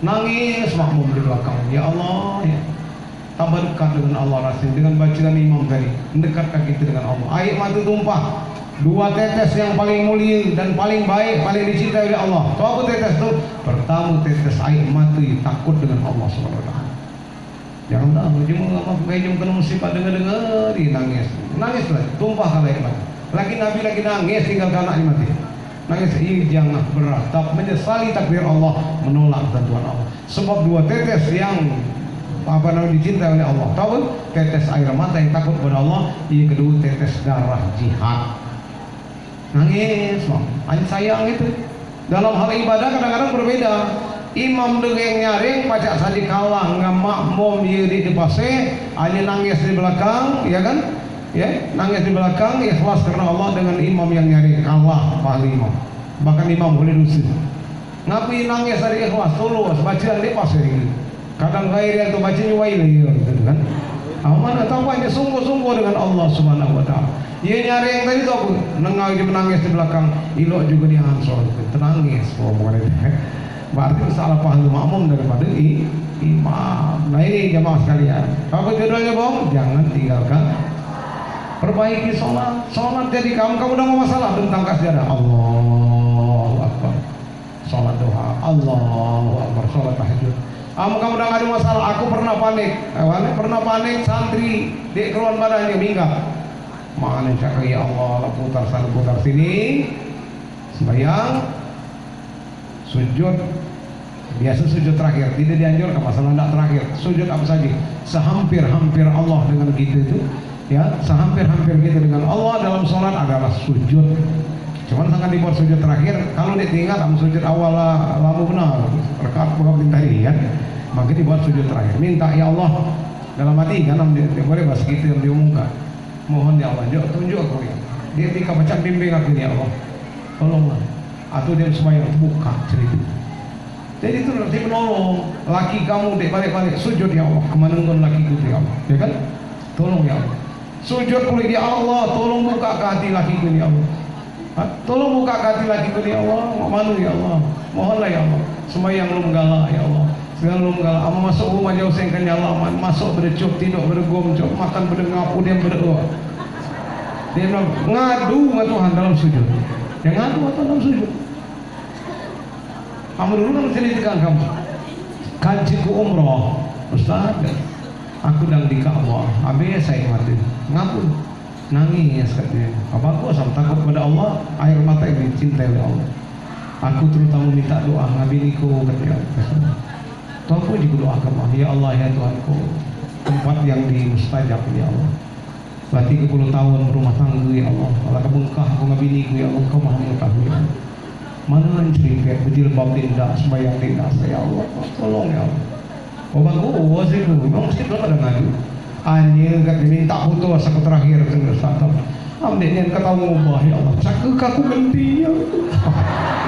nangis makmum di belakang ya Allah ya tambah dekat dengan Allah rasanya dengan bacaan imam tadi mendekatkan kita dengan Allah air mata tumpah dua tetes yang paling mulia dan paling baik paling dicintai oleh Allah tahu apa tetes itu pertama tetes air mata takut dengan Allah SWT jangan tahu cuma kena musibah dengar-dengar dia nangis lah tumpah kalau air mata lagi Nabi lagi nangis tinggal anaknya mati nangis ini jangan berat tapi menyesali takdir Allah menolak bantuan Allah sebab dua tetes yang apa namanya dicintai oleh Allah tahu tetes air mata yang takut kepada Allah yang kedua tetes darah jihad nangis hanya sayang itu dalam hal ibadah kadang-kadang berbeda imam dengan nyaring pacak saja kalah ngamakmum di depase hanya nangis di belakang ya kan ya nangis di belakang ikhlas karena Allah dengan imam yang nyaring kalah paling imam bahkan imam boleh dosa ngapain nangis dari ikhlas tulus bacaan di pase kadang gair yang tu baca nyuai gitu kan mana tahu banyak sungguh-sungguh dengan Allah Subhanahu wa taala dia nyari yang tadi tu apa nengah dia menangis di belakang ilok juga dia ansor tenangis berarti salah paham makmum daripada imam nah ini jamaah sekalian apa judulnya bang jangan tinggalkan perbaiki sholat jadi kamu dah mau masalah tentang kasih Allahu Akbar sholat doa Allahu Akbar sholat tahajud kamu dah ada masalah aku pernah panik santri di keluar badannya minggat mana cakap ya Allah putar sana putar sini sembahyang sujud biasa sujud terakhir tidak dianjurkan masalah tidak terakhir sujud apa saja sehampir-hampir Allah dengan kita itu ya sehampir-hampir kita dengan Allah dalam sholat adalah sujud cuman sangat dibuat sujud terakhir kalau ditinggal am sujud awal lama benar rakaat berapa tadi kan maka dibuat sujud terakhir minta ya Allah dalam hati kan dia boleh bahas gitu yang diumumkan mohon ya Allah tunjuk aku ya dia tika macam bimbing aku ya Allah tolonglah atau dia sembahyang buka cerita jadi itu nanti menolong laki kamu dek balik-balik sujud ya Allah kemana pun laki ku ya Allah ya kan tolong ya Allah sujud pulih ya Allah tolong buka ke hati laki ku ya Allah tolong buka ke hati laki ku ya Allah malu ya Allah mohonlah ya Allah sembahyang lu menggala ya Allah segala lu menggala ama masuk rumah jauh sengkan ya Allah masuk berdecup tidur berdegum makan berdengapu dia berdoa dia bilang ngadu sama Tuhan dalam sujud yang ngadu atau dalam sujud kamu dulu kan ceritakan kamu kajiku umroh Ustaz aku dan di Ka'bah habis saya mati ngapun nangis katanya apa aku asal takut pada Allah air mata yang dicintai oleh Allah aku terutama minta doa Nabi Niko katanya Tuhanku juga doakan Allah, ya Allah ya Tuhanku, tempat yang mustajab ya Allah. Berarti 30 tahun berumah tangga ya Allah. Kalau kebengkah aku ngabini ya Allah, kau maha mengetahui ya Allah. Mana yang cerita berjilbab tindak sembahyang tindak saya Allah, tolong ya Allah. Oh bagus sih tu, memang mesti belum ada ngadu. Hanya kat diminta foto aku terakhir tengah startup. Ambil yang kata ngubah ya Allah. Sakit aku ganti ya.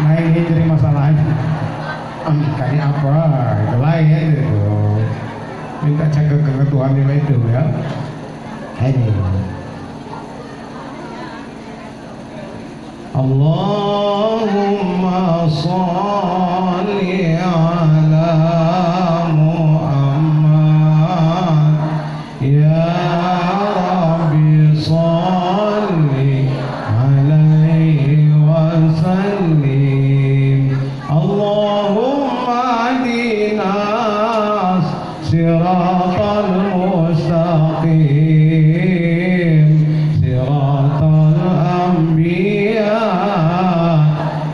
Nah ini jadi masalahnya. Kali apa? Itu lain itu. Minta jaga ke Tuhan itu ya. Ini. Allahumma sholli ala Muhammad ya Rabbi sholli alaihi wa sallim. Allahumma adina siratal mustaqim siratal anbiya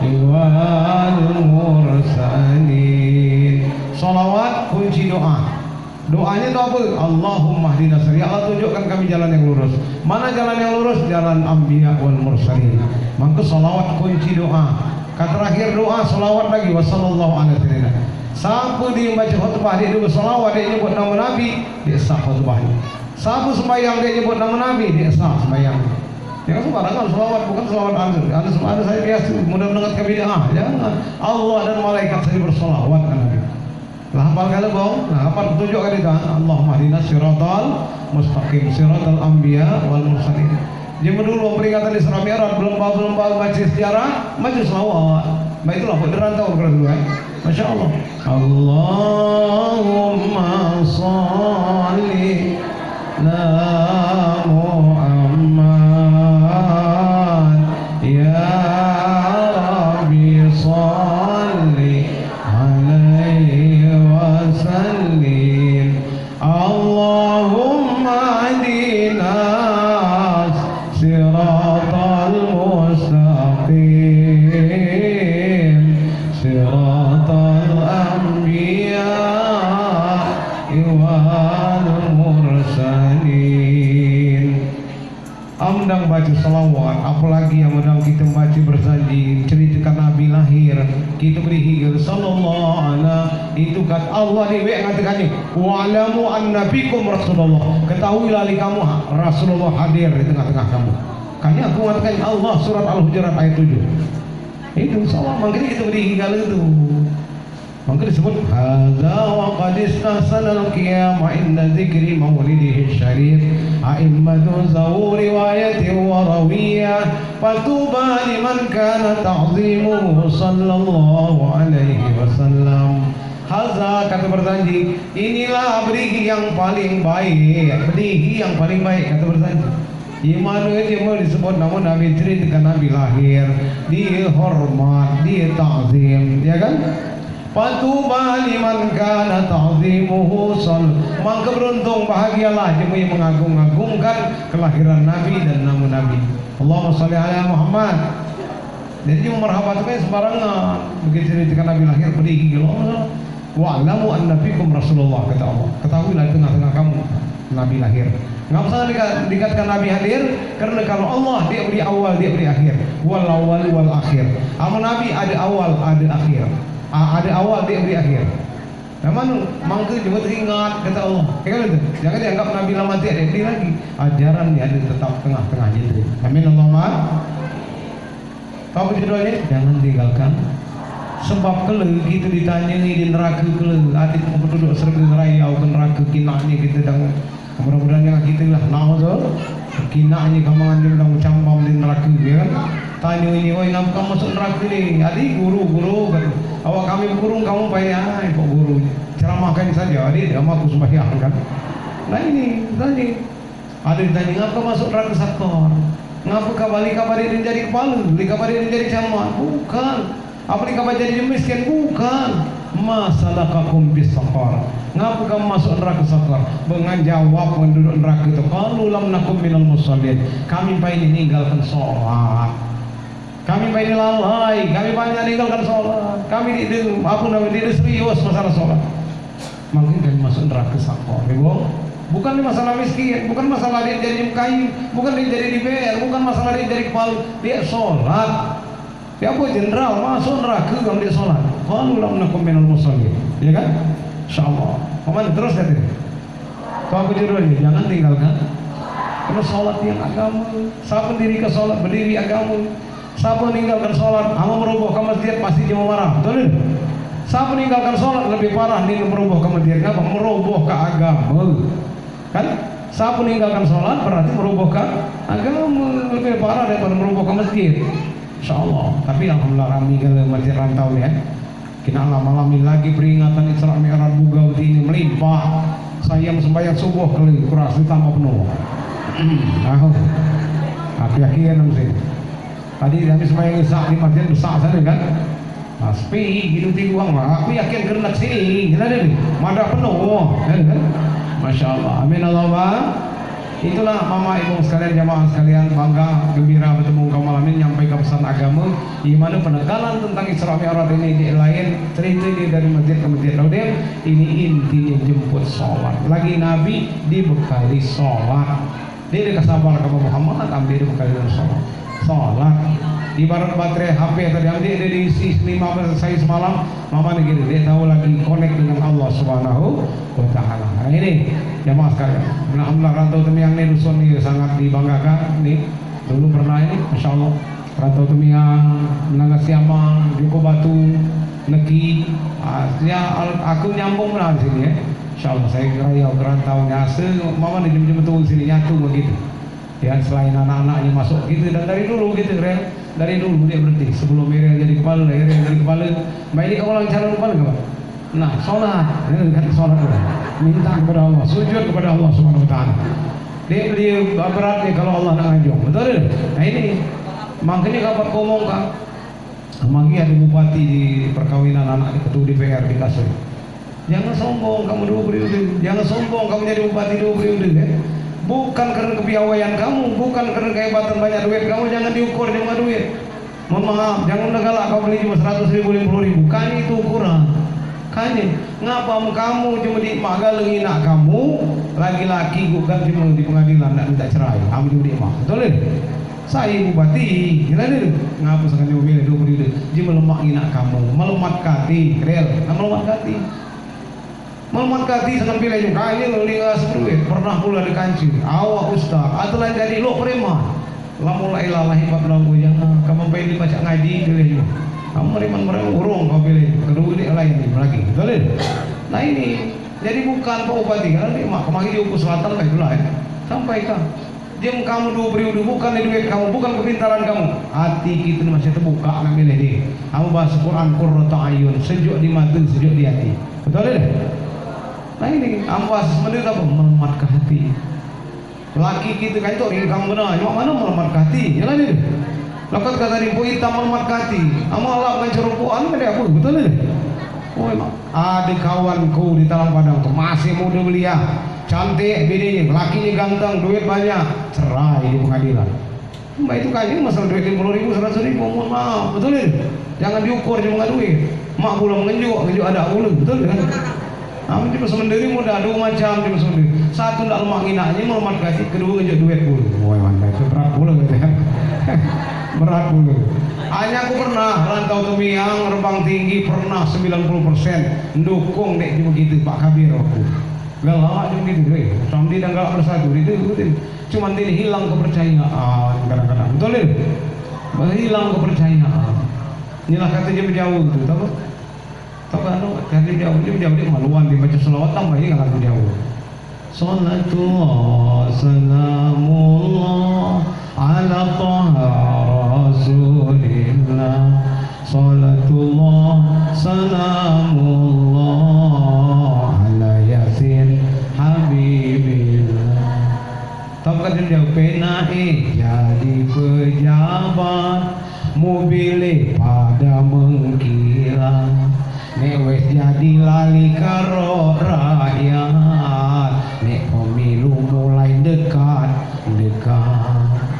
wal mursalin. Salawat kunci doa. Doanya itu apa? Allahumma hdina sirata. Ya Allah tunjukkan kami jalan yang lurus. Mana jalan yang lurus? Jalan anbiya wal mursalin. Maka salawat kunci doa. Kata terakhir doa salawat lagi wassallallahu alaihi wasallam. Siapa dia baca khutbah dia juga salawat, dia nyebut nama Nabi, dia sah khutbahnya. Siapa sembahyang dia nyebut nama Nabi, dia sah sembahyang. Jangan sembarangan salawat, bukan salawat anda saya biasa mudah-mudahan kami jangan. Allah dan malaikat saya bersalawat kan Nabi. Lah hafal kalau bang, nah hafal petunjuk kan itu. Allahumma hdina siratal mustaqim siratal anbiya wal mursalin. Zaman dulu peringatan Isra Mi'raj belum baca sejarah, baca selawat. Baik itulah beneran tahu dulu kan. Masya Allah. Allahumma sholli ala Muhammad ya Rabbi sholli alaihi wa sallim. Allahumma adina siratal mustaqim siratal anbiya wal mursalin. Amdang baca salawat, apalagi yang sedang kita baca bersanji ceritakan Nabi lahir, kita beri hingga sallallahu alaihi itu kat Allah ni wek ngatakannya wa'lamu annabikum rasulullah, ketahuilah kamu Rasulullah hadir di tengah-tengah kamu. Kanya aku mengatakan Allah surat Al-Hujurat ayat 7 itu salah, makanya kita beri hingga itu. Maka disebut hadza wa qad istahsana al-qiyama inna dzikri maulidihi syarif a'immatu zawu riwayati wa rawiyah fatuba liman kana ta'zimuhu sallallahu alaihi wasallam. Hadza kata berjanji, inilah berihi yang paling baik, berihi yang paling baik kata berjanji. Imanu dia mau disebut namun Nabi ceritakan Nabi lahir, dia hormat, dia ta'zim, ya kan? Fatuba liman kana ta'zimuhu sal. Maka beruntung bahagialah jemaah yang mengagung-agungkan kelahiran Nabi dan nama Nabi. Allahumma shalli ala Muhammad. Jadi memerhabatkan sembarangan. Begitu ceritakan Nabi lahir berdiri Allah. Wa'lamu anna fikum Rasulullah kata Allah. Ketahuilah di tengah-tengah kamu Nabi lahir. Enggak usah dikatakan Nabi hadir karena kalau Allah dia beri awal, dia beri akhir. Wal awal wal akhir. Ama Nabi ada awal, ada akhir. Ada awal dia beri akhir. Memang mangke cuma teringat kata Allah. Kan itu. Jangan dianggap Nabi lama dia beri lagi. Ajarannya ada tetap tengah-tengahnya itu. Amin Allahumma. Tahu judulnya? Jangan tinggalkan. Sebab kalau kita ditanya di neraka kalau adik penduduk serba raya atau neraka kinanya kita dah mudah-mudahan yang kita lah nama tu kinanya kamangan dia dah campam di neraka ya kan. Tanya ini, oi ngapa kamu masuk neraka ni? Adik guru kan. Awak kami bergurung kamu payah, kok guru ceramahkan saja. Adik dia aku sembahyang kan. Nah ini tanya. Ada ditanya ngapa masuk neraka sakor? Ngapa kabali dia jadi kepala? Kabali dia jadi camat? Bukan. Apa dikabali jadi miskin? Bukan. Masalakakum bis sakor. Ngapa kamu masuk neraka sakor? Dengan jawab penduduk neraka itu, qalu lam nakum minal musallin. Kami pengen meninggalkan sholat. Kami banyak lalai, kami banyak meninggalkan sholat. Kami tidak serius masalah sholat. makin kan masuk neraka sakor. Bukan masalah miskin, bukan masalah dia jadi kayu, bukan dia jadi dibayar, bukan masalah dia jadi kepala, dia sholat. Dia apa jenderal masuk neraka kalau dia sholat. Kalau lam nakum minal musallin, ya kan? Insyaallah. Paman terus ya tadi. Kau aku judulnya, jangan tinggalkan. Karena sholat yang agama, siapa diri ke sholat berdiri agama, siapa meninggalkan sholat, ama merubah ke masjid pasti dia marah, betul? Siapa meninggalkan sholat lebih parah nih merubah ke masjid, apa? Merubah ke agama, kan? Siapa meninggalkan sholat berarti merubah ke agama lebih parah daripada merubah ke masjid. Insyaallah. Tapi alhamdulillah kami ke masjid rantau ya. Kita malam lagi peringatan Isra Mi'raj Bugau ini melimpah. Saya sembahyang subuh kali kurang ditambah penuh. Akhir-akhir sih. Tadi kami sembahyang Isya di masjid besar sana kan. Tapi gitu uang lah. Aku yakin gerak sini. Gila deh. Madah penuh. Kan? Masya Allah. Amin Allahumma. Itulah mama ibu sekalian, jamaah sekalian, bangga gembira bertemu kaum malam ini menyampaikan pesan agama di mana penekanan tentang Isra Mi'raj ini di lain cerita dia dari masjid ke masjid. Kemudian ini intinya jemput sholat. Lagi Nabi dibekali sholat. Dia dikasih sabar kepada Muhammad, ambil dibekali sholat. Sholat. Ibarat baterai HP tadi ambil dia diisi 15 saya semalam, mama negeri dia tahu lagi connect dengan Allah Subhanahu wa Ta'ala. Nah ini jamaah sekalian, alhamdulillah rantau Temiang ini dusun ini sangat dibanggakan. Nih dulu pernah ini, masya Allah, rantau Temiang, Menangga Siamang, Joko Batu, Neki, ya aku nyambung lah di sini ya. Insya Allah saya kira ya rantau nyase, mama nih jam-jam betul sini nyatu begitu. Ya selain anak-anaknya masuk gitu dan dari dulu gitu Rel. Dari dulu dia berhenti sebelum Irian jadi kepala, Irian jadi kepala. Mbak ini orang calon kepala nggak Pak? Nah, sholat, ini kan sholat udah. Minta kepada Allah, sujud kepada Allah Subhanahu Wa Taala. Dia beratnya kalau Allah nak ngajong, betul? Nah ini makanya kapan ngomong kan? Magi ada bupati di perkawinan anak ketua DPR di Kasur. Jangan sombong kamu 2 periode, jangan sombong kamu jadi bupati 2 periode ya. Bukan karena kepiawaian kamu, bukan karena kehebatan banyak duit kamu, jangan diukur dengan duit. Mohon maaf, jangan udah galak kau beli cuma 100.000, 50.000. Kan itu ukuran. Kan ngapa kamu cuma di magaleng nak kamu laki-laki gugat cuma di pengadilan nak minta cerai, kamu juga di mak. Betul kan? Saya bupati, gila deh. Ngapa sengaja memilih 2 periode? Dia melemak nak kamu, melemat kati, real, melemat kati. Muhammad Kati senang pilih juga ini lo lihat seruit pernah pula di kancing awak ustaz atau lain jadi lo preman lamula ilalah hebat lagu jangan kamu pilih baca ngaji pilih kamu preman mereka urung kau pilih kedua ini lain lagi betul. Nah ini jadi bukan Pak Bupati karena ini mak kemarin di Upu Selatan kayak itulah ya sampaikan jam kamu 2 periode bukan di duit kamu bukan kepintaran kamu hati kita masih terbuka nak pilih dia kamu bahas Quran qurratu ayun sejuk di mata sejuk di hati betul deh. Nah ini ampas menurut apa melemat ke hati. Laki kita kan itu ingkang benar, cuma mana melemat ke hati? Jalan ini. Lakat kata ribu hitam melemat ke hati. Amal Allah kan cerobohan kan apa? Betul ni. Oh emang ada kawanku di Talang Padang tu masih muda belia, cantik bininya, lakinya ganteng, duit banyak, cerai di pengadilan. Mbak itu kayaknya masalah duit 50.000, 100.000, mohon maaf, betul ni. Jangan diukur cuma duit. Mak pula mengenjuk ada ulu, betul kan? Kami cuma sendiri muda 2 macam cuma sendiri. Satu nak lemak inaknya melemat gaji, kedua ngejak duit pula. Wah mantap, itu berat pula gitu kan. Berat pula. Hanya aku pernah rantau Temiang, Rembang Tinggi pernah 90% dukung dek begitu Pak Kabir aku. Galak cuma gitu deh. Sampai dan galak bersatu itu. Cuma ini hilang kepercayaan kadang-kadang. Betul deh. Hilang kepercayaan. Inilah kata dia jauh itu, tahu? Tahu kan jauh dia maluan dibaca selawat tambah ini nggak lagu jauh. Salatullah salamullah ala taha rasulillah. Salatullah salamullah ala yasin habibillah. Tahu kan dia jauh penai jadi pejabat mobil pada mengkilat. Nek wes jadi lali karo rakyat, nek pemilu mulai dekat.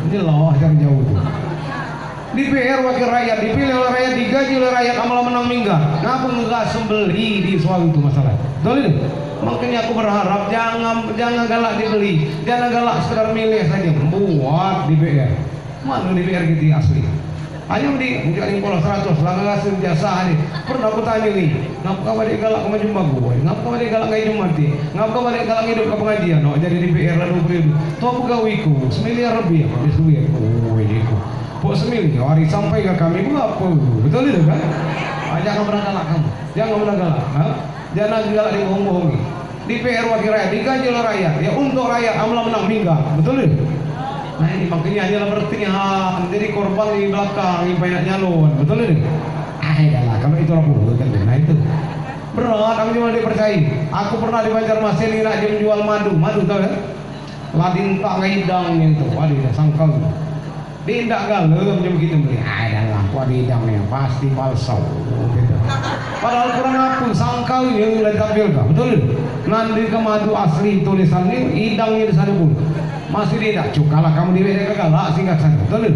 Ini loh yang jauh tuh. PR wakil rakyat, dipilih oleh rakyat, digaji oleh rakyat, amalah menang minggat. Ngapa nggak sembeli di soal itu masalah? Betul itu? Makanya aku berharap jangan galak dibeli, jangan galak sekedar milih saja. Buat di PR. Mana di PR gitu asli? Hanya di menjadi pola 100 langkah jasa hari. Pernah aku tanya nih, ngapa balik galak ke jumpa gue? Ngapa balik galak nggak hidup mati? Ngapa balik galak hidup ke pengajian? No, jadi di PR lalu periode. Tuh pegawaiku, semiliar lebih habis duit. Oh, ini ku. Pok semiliar hari sampai ke kami berapa? Betul itu kan? Jangan pernah galak kamu, jangan pernah galak. Jangan galak dibohong-bohongi. Di PR wakil rakyat, digaji oleh rakyat, ya untuk rakyat, amalah menang minggat. Betul itu? Nah ini makanya hanyalah berpilihan jadi korban di belakang yang banyak nyalon, betul ini? Dah kalau itu aku kan, nah itu berat. Aku cuma dipercayai. Aku pernah di Banjarmasin ini nak dia menjual madu tahu kan? Ladin tak ngidang itu, waduh sangkal. Dia tidak galem jam gitu beli. Dah lah, waduh hidangnya pasti palsu. Gitu. Padahal kurang apa sangkal yang ditampilkan, betul? Nanti ke madu asli tulisannya hidangnya di sana pun. Masih tidak cukalah kamu di beda galak singkat sana, betul?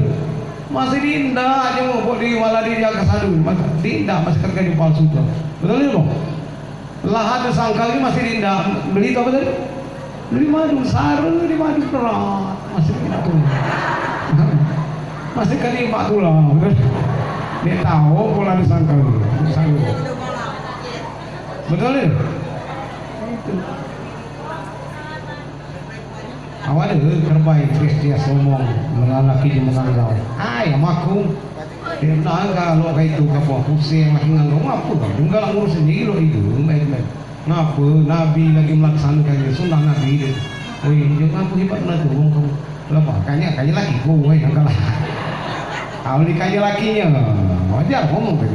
Masih tidak aja mau di wala di jaga sadu, tidak masih kerja di palsu tuh, betul itu? Lahan sangkal ini masih tidak beli tahu betul? Beli madu saru di madu berat masih tidak tuh, masih kali mak tuh lah, betul? Dia tahu pola di sangkal ini, saru, betul itu? Awal itu terbaik dia ngomong mengalaki di menganggau. Ayam aku dia menganggau lo kayak itu kapal pusing lagi nganggau ngapu kan? Enggak ngurus sendiri lo itu baik-baik. Ngapa Nabi lagi melaksanakannya sunnah Nabi itu. Oh iya jangan ngapu hebat lah tuh kamu. Lepas kayaknya laki gue enggak lah. Kalau dikaya lakinya wajar ngomong tadi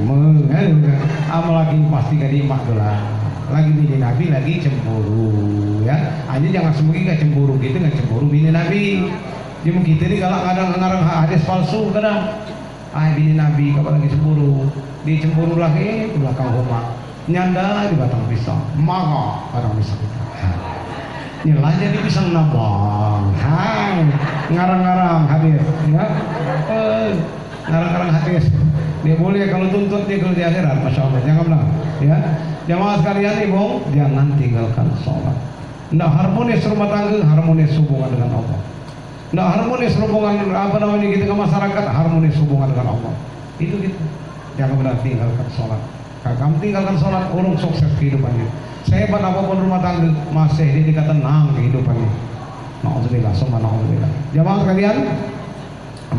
amal laki pasti kadi mak lah. Lagi bini Nabi lagi cemburu ya aja jangan semuanya nggak cemburu gitu nggak cemburu bini Nabi cuma kita ini kalau kadang-kadang hadis palsu kadang bini Nabi kalau lagi cemburu di cemburu lagi di belakang rumah nyanda di batang pisang maka kadang bisa kita nyelanya di pisang nabang ngarang-ngarang hadis ya ngarang-ngarang hadis dia boleh kalau tuntut dia kalau di akhirat masya Allah jangan benar ya. Jamaah sekalian ibu, jangan tinggalkan sholat. Tidak harmonis rumah tangga, harmonis hubungan dengan Allah. Tidak harmonis hubungan apa namanya kita ke masyarakat, harmonis hubungan dengan Allah. Itu gitu. Jangan pernah tinggalkan sholat. Kalau kamu tinggalkan sholat, urung sukses kehidupannya. Sehebat apapun rumah tangga, masih dia tenang kehidupannya. Na'udzubillah, summa na'udzubillah. Jamaah sekalian,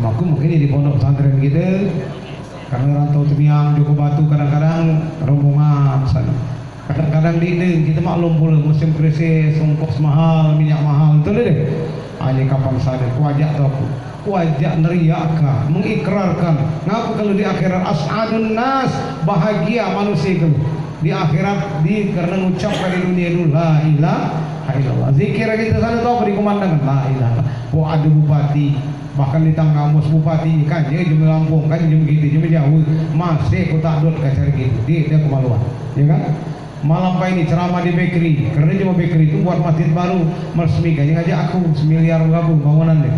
aku mungkin di pondok pesantren gitu. Karena rantau Temiang, Joko Batu kadang-kadang rombongan sana. Kadang-kadang di kita maklum pula musim krisis, ongkos mahal, minyak mahal, itu deh. Hanya kapan saja kuajak aku, kuajak neriaka, mengikrarkan. Ngapa kalau di akhirat as'adun nas bahagia manusia itu di akhirat karena mengucapkan di dunia dulu la ilaha illallah. Zikir kita sana tahu dikumandangkan la ilaha. Oh ada bupati bahkan di Tanggamus bupati kan dia jam Lampung kan jam gitu jam jauh masih aku tak dot kacar gitu dia kemaluan ya kan malam ini ceramah di bakery karena cuma bakery itu buat masjid baru meresmikan yang aja aku semiliar gabung bangunan deh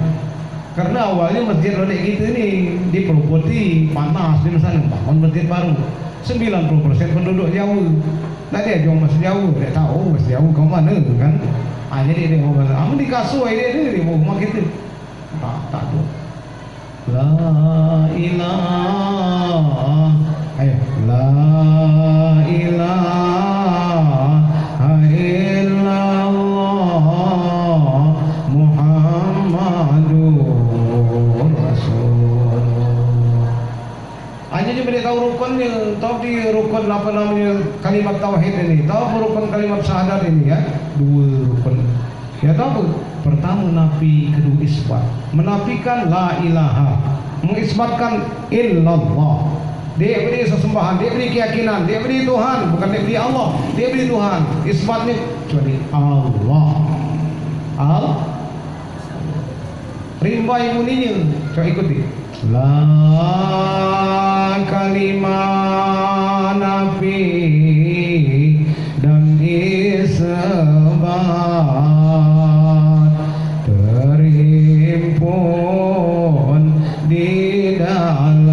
karena awalnya masjid rodek gitu ini di Pulau Putih panas di sana bangun masjid baru 90% penduduk jauh nah dia jauh masih jauh dia tahu masih jauh ke mana kan hanya dia ngomong amun di kasur dia mau rumah gitu tak ada la ilaha ayo la ilaha illallah Muhammadur Rasulullah hanya dia tahu rukunnya tahu di rukun apa namanya kalimat tauhid ini tahu rukun kalimat syahadat ini ya 2 rukun ya tahu pertama nafi, kedua isbat menafikan la ilaha mengisbatkan illallah dia beri sesembahan, dia beri keyakinan dia beri Tuhan, bukan dia beri Allah dia beri Tuhan, isbatnya kecuali Allah rimbai muninya coba ikuti la kalimah nafi dan isbat terhimpun di dalam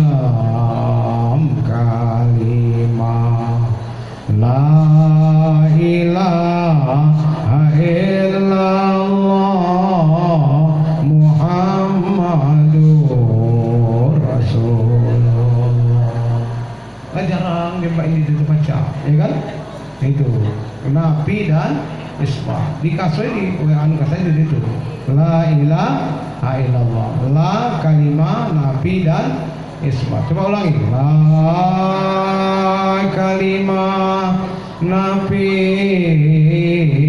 ya kan? Itu nafi dan isbat. Dikasih di anu kasih di situ. La ilaha illallah. La kalimah nafi dan isbat. Coba ulangi. La kalimah nafi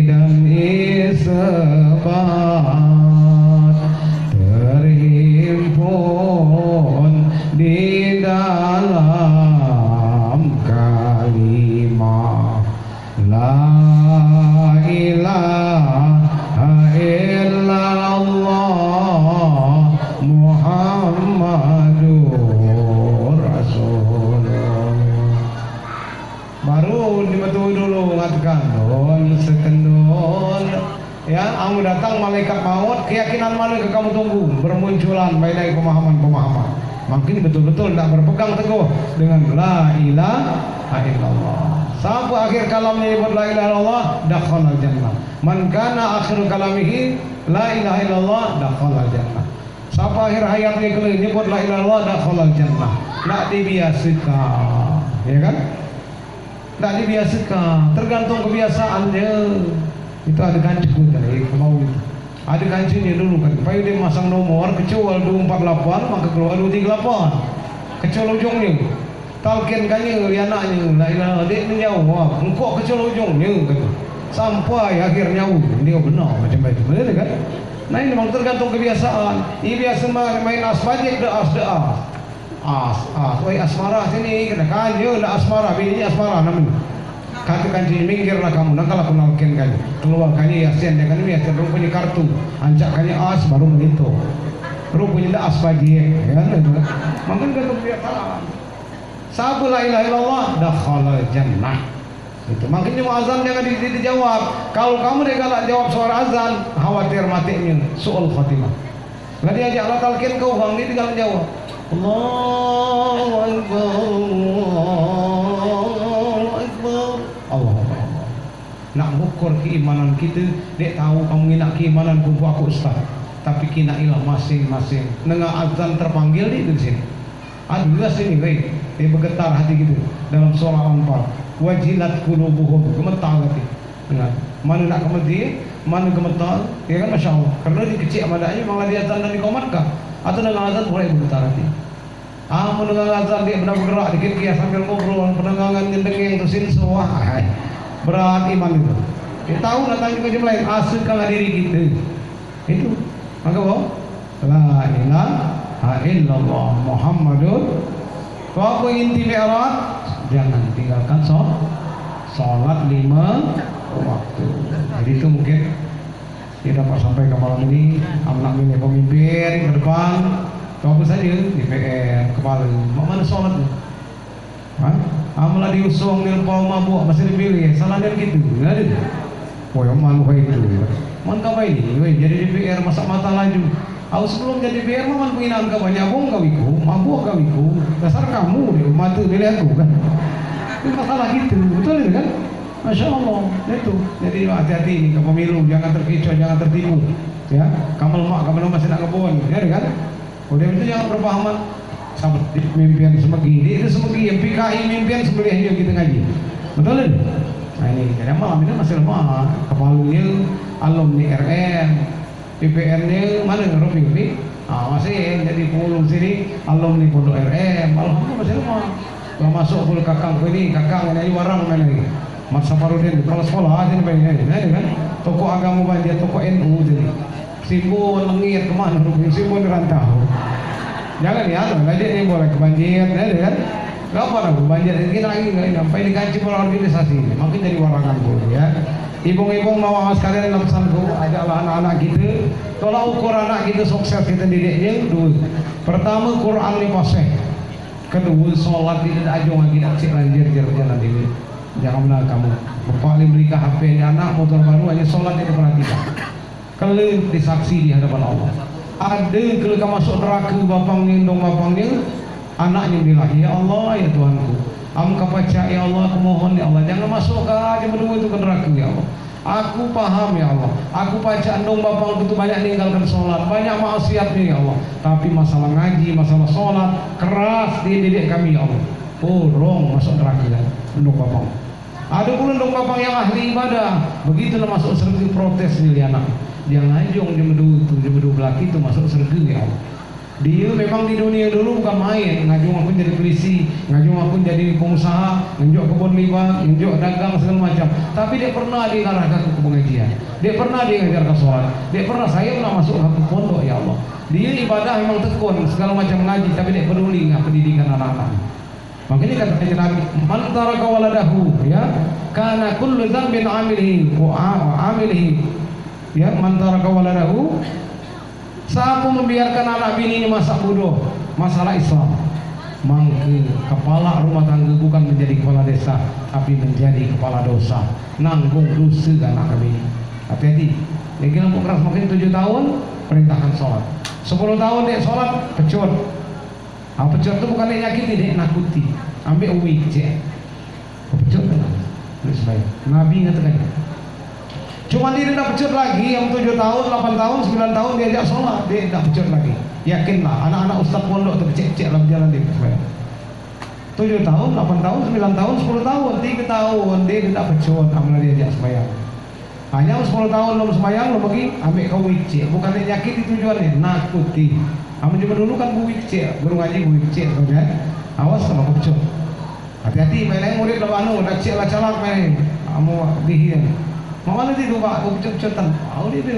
dan isbat terhimpun di dalam kalimah la ilaha illallah Muhammadur Rasulullah. Baru dibetul dulu ngatakan don sekendon ya, kamu datang malaikat maut, keyakinan mana yang kamu tunggu bermunculan baik pemahaman-pemahaman. Makin betul-betul tidak berpegang teguh dengan la ilaha illallah. Sampai akhir kalamnya nyebut la ilaha illallah, dakhalal jannah. Man kana akhir kalamihi la ilaha illallah, dakhalal jannah. Sampai akhir hayatnya kalau nyebut la ilaha illallah, dakhalal jannah. Tidak dibiasakan, ya kan? Tidak dibiasakan, tergantung kebiasaannya. Itu ada kancing dari mau itu. Ada kancingnya dulu kan. Payu dia masang nomor kecuali 248 maka keluar 238. Kecuali ujungnya. Talkin kannya li anaknya la ilaha dia menjawab. Engkau kecuali ujungnya kan. Sampai akhirnya dia benar macam itu. Benar kan? Nah ini memang tergantung kebiasaan. Ini biasa main asbajik as. Woi asmara sini kena kanyo la asmara bini asmara namanya. Katakan sini minggirlah kamu, nak kalau kenalkan kan, keluar kanya yasin, dia kan yasin, rupanya kartu, ancak kanya as baru begitu, rupanya dah as pagi, ya kan? Makan kan kebiasaan. Sabu la ilaha illallah, dakhalal jannah. Itu makanya azan jangan dijawab. Kalau kamu dia galak jawab suara azan, khawatir matinya, su'ul khatimah. Lah dia ajak lah talqin kau bang, dia tinggal jawab. Allahu Akbar, Allahu Akbar. Allah. Nak ukur keimanan kita, dia tahu kamu nak keimanan kubu aku ustaz. Tapi kina ilah masing-masing. Nengah azan terpanggil di sini. Ada sini, baik. Dia bergetar hati kita dalam surah Anfal. Wajilat qulubuhum, gemetar hati. Dengar. Mana nak kemedi, mana gemetar, ya kan masya Allah. Karena di kecil amadanya malah dia azan dan dikomatkah? Atau dengan azan mulai bergetar hati. Mendengar azan dia benar bergerak dikit dia sambil ngobrol, pendengangan nyendengeng tersin semua. Berat iman itu. Dia tahu datang juga jumlah lain, aslikanlah diri kita. Itu. Maka bahwa la ilaha illallah Muhammadur. Kalau aku inti mi'raj, jangan tinggalkan sholat 5 waktu. Jadi itu mungkin kita dapat sampai ke malam ini. Anak milih pemimpin ke depan. Apa saja DPR kepala mana sholat tu? Amalah diusung di lupa mabuk masih dipilih. Salahnya gitu, ada. Oh yang malu itu. Mana kau ini? Jadi DPR masak mata laju. Aku sebelum jadi DPR mana penghinaan kau banyak bong kau iku, mabuk kau iku. Dasar kamu deh, mata pilih aku kan. Itu masalah gitu, betul kan? Masya Allah, itu. Jadi hati-hati ini ke pemilu, jangan terkecoh, jangan tertipu. Ya, kamu masih nak kebun, ya kan? Udah itu jangan berpahaman sahabat mimpian semegi itu semegi yang PKI mimpian sebelahnya kita ngaji betul kan? Nah ini karena malam ini masih lemah kepalanya alumni RM PPN nya mana ngerupi masih jadi pengulung sini alumni pondok RM alhamdulillah masih lemah kalau masuk puluh kakang ini kakang ini warang mana lagi Mas Safarudin kepala sekolah aja nih kan toko agama banjir toko NU jadi simbol lengit kemana rupanya simbol rantau jangan ya lagi ini boleh kebanjir kan gak apa aku banjir kita lagi nggak sampai dikaji pola organisasi makin jadi warangan pun ya ibu-ibu mau sekalian dalam pesanku ajaklah anak-anak kita tolong ukur anak kita sukses kita didiknya dua pertama Quran ini paseh kedua sholat tidak ajong lagi tak cik lanjir jalan ini jangan benar kamu bapak berikan HP anak motor baru hanya sholat ini perhatikan kalau disaksi di hadapan Allah ada kalau kamu masuk neraka bapang nindong bapang ni anaknya bilang ya Allah ya Tuhanku am kapaca ya Allah aku mohon ya Allah jangan masuk ke aja berdua itu ke neraka ya Allah aku paham ya Allah aku baca andong bapang itu banyak meninggalkan sholat banyak maksiat ya Allah tapi masalah ngaji masalah sholat keras dididik kami ya Allah urung masuk neraka andong bapang Ada pula dong bapak yang ahli ibadah, begitulah masuk surga protes dia anak. Dia ngajong dia medu belaki itu masuk surga ya. Dia memang di dunia dulu bukan main, ngajong aku jadi polisi, ngajong aku jadi pengusaha, ngejuk kebun limbah, ngejuk dagang segala macam. Tapi dia pernah diarahkan ke pengajian, dia pernah diajarkan sholat, dia pernah saya pernah masuk ke pondok ya Allah. Dia ibadah memang tekun segala macam ngaji, tapi dia peduli nggak pendidikan anak-anak. Makanya kata Nabi, man taraka waladahu ya, kana kullu dzambin amilihi wa amilihi. Ya, man taraka waladahu, siapa membiarkan anak bininya masa bodoh, masalah Islam, mangke kepala rumah tangga bukan menjadi kepala desa, tapi menjadi kepala dosa, nanggung dosa anak bini. Hati-hati. Lagi lampu keras makin 7 tahun, perintahkan sholat. 10 tahun dia sholat, pecut. Pecut itu bukan dia nyakiti, dia nakuti. Ambil uwi cek. Pecut kan? Nabi ngatakan. Cuma dia tidak pecut lagi, yang 7 tahun, 8 tahun, 9 tahun diajak sholat, dia tidak pecut lagi. Yakinlah, anak-anak ustaz pondok tercek-cek dalam jalan dia. 7 tahun, 8 tahun, 9 tahun, 10 tahun, 3 tahun dia tidak pecut, amalah diajak sembahyang. Hanya 10 tahun belum sembahyang, lo pergi ambil kau wicek, bukan dia nyakiti tujuannya, nakuti. Kamu cuma dulu kan wicek, guru ngaji wicek, kan? Awas sama kepecut. Hati-hati, main murid lo anu, dah cek lah calak main, kamu dihir. Mana dia tu pak, kau pecut-pecutan. Dia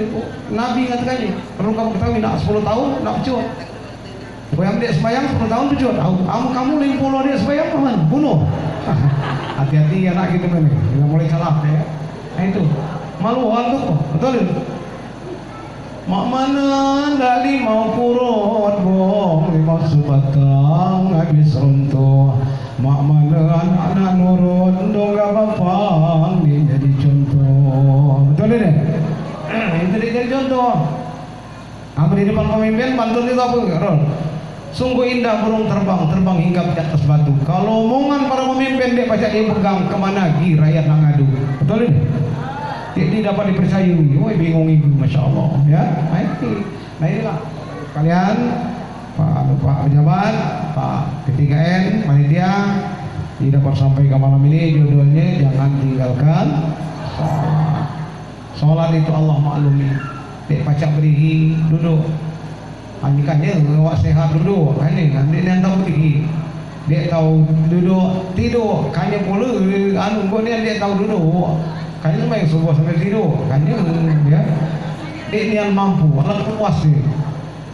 Nabi katakan perlu kamu ketahui, nak 10 tahun nak pecut. Kau yang dia sembahyang 10 tahun pecut. Kamu 50 dia sembahyang, aman, bunuh. Hati-hati anak gitu kan, dia mulai calak ya. Nah itu. Maluan tuh, betul? Mak mana dali mau purut bong, lima subatang habis runtuh. Mak mana anak nurut dong gak bapang, dia jadi contoh. Betul deh? Itu dia jadi contoh. Apa di depan pemimpin pantun itu apa? Rol. Sungguh indah burung terbang hingga di atas batu. Kalau omongan para pemimpin dia baca dia pegang kemana gi rakyat nak ngadu. Betul deh? Dia dapat dipercayai. Woi bingung ibu, masya Allah ya. Nah inilah kalian Pak pejabat, Pak P3N, panitia tidak dapat sampai ke malam ini judulnya jangan tinggalkan sholat. Sholat itu Allah maklumi. Dek pacak berihi duduk. Anjikannya ngawak sehat duduk. Ini yang tahu berihi. Dia tahu duduk tidur. Kanya pula anu kau dia tahu duduk. Kayaknya main subuh sampai tidur, kayaknya ya. Dia mampu, alat puas dia.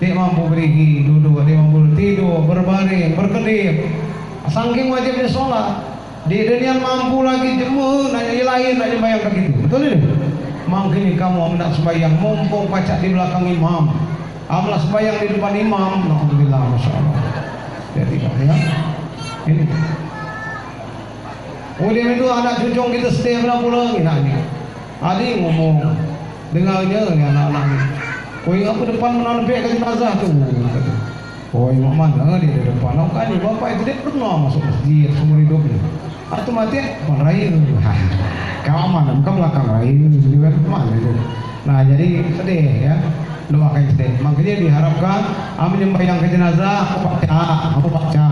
Dia mampu berdiri, duduk, dia mampu tidur, berbaring, berkedip. Saking wajibnya sholat, dia mampu lagi jemu, nanya lain, nanya bayang begitu. Betul ini? Makanya kamu hendak sembahyang, mumpung pacak di belakang imam. Amalah sembahyang di depan imam, alhamdulillah, masya Allah. Jadi ya, ini. Kemudian itu anak cucung kita setiap pulang ini. Adik ngomong, dengarnya anak-anak ini. Kau ingat ke depan menanpek ke jenazah tu. Oh imam mana dia di depan. Nak kan bapak itu dia pernah masuk masjid seumur hidupnya. Atau mati meraih. Kawan bukan belakang raih juga mana itu. Nah jadi sedih ya. Doakan sedih. Makanya diharapkan menyembahyan ke jenazah aku baca.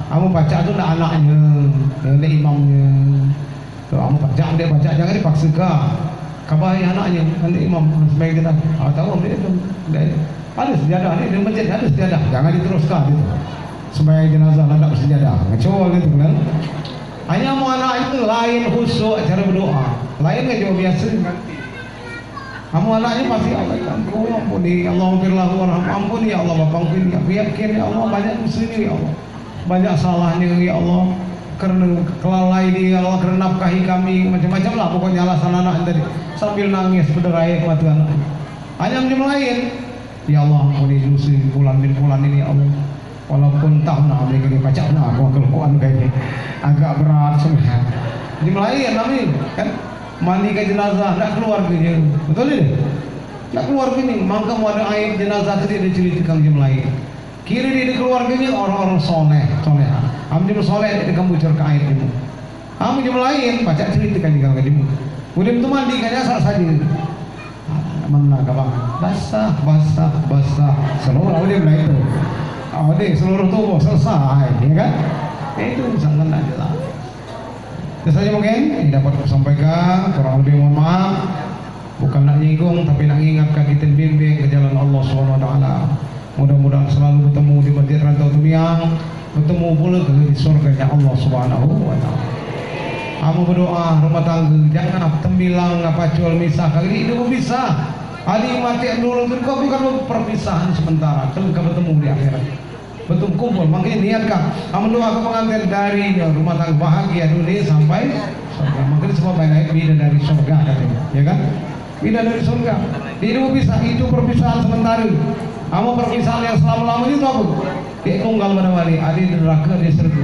Kamu baca itu nak anaknya, nak imamnya. Kalau kamu baca, dia baca jangan dipaksakan. Kabar anaknya, nanti imam sebaik kita. Tahu dia itu, ada sejadah ni di masjid ada sejadah, jangan diteruskan itu. Sebaik jenazah nak bersejadah, ngecol gitu kan. Hanya mau anak itu lain khusyuk cara berdoa, lain ngecol biasa nanti. Kamu anaknya pasti Allah ampuni, Allah firlahu warham, ampuni ya Allah bapa ampuni, yakin ya Allah banyak muslimin ya Allah. Banyak salahnya ya Allah, karena kelalai dia ya Allah, karena nafkahi kami macam-macam lah pokoknya alasan anak tadi sambil nangis berderai kepada Tuhan. Hanya macam lain ya Allah ampuni dosa bulan bin bulan ini ya Allah, walaupun tak nak mereka ni baca nak aku Al-Quran kayaknya agak berat sebenarnya. Di lain amin kan mandi ke jenazah nak keluar kerja, betul ni? Nak keluar gini, maka mau ada air jenazah tadi ada ceritakan jam lain. Kiri di keluarganya orang-orang soleh. Ambil soleh di kamu bucur ke air jemu. Ambil jemu lain baca cerita kan di kalau jemu. Kemudian itu mandi kan asal saja. Mana kawan? Basah. Seluruh dia mulai itu. Seluruh tubuh selesai, ya kan? Itu sangat aja lah. Itu saja mungkin yang dapat aku sampaikan. Kurang lebih mohon maaf. Bukan nak nyinggung, tapi nak ingatkan kita bimbing ke jalan Allah SWT. Mudah-mudahan selalu bertemu di Masjid Rantau Tumiang, bertemu pula di surganya Allah SWT. Kamu berdoa rumah tangga, jangan tembilang apa jual misah. Kali ini bisa. Ali mati dulu, kau bukan perpisahan sementara. Kalau kau bertemu di akhirat, betul kumpul. Makanya niatkan. Kamu doa ke pengantin dari rumah tangga bahagia dunia sampai surga. Makanya semua baik beda dari surga, katanya, ya kan? Beda dari surga. Ini bisa itu perpisahan sementara. Kamu perpisahan yang selama-lamanya itu apa? Dia tunggal pada wali, ada di neraka, di surga.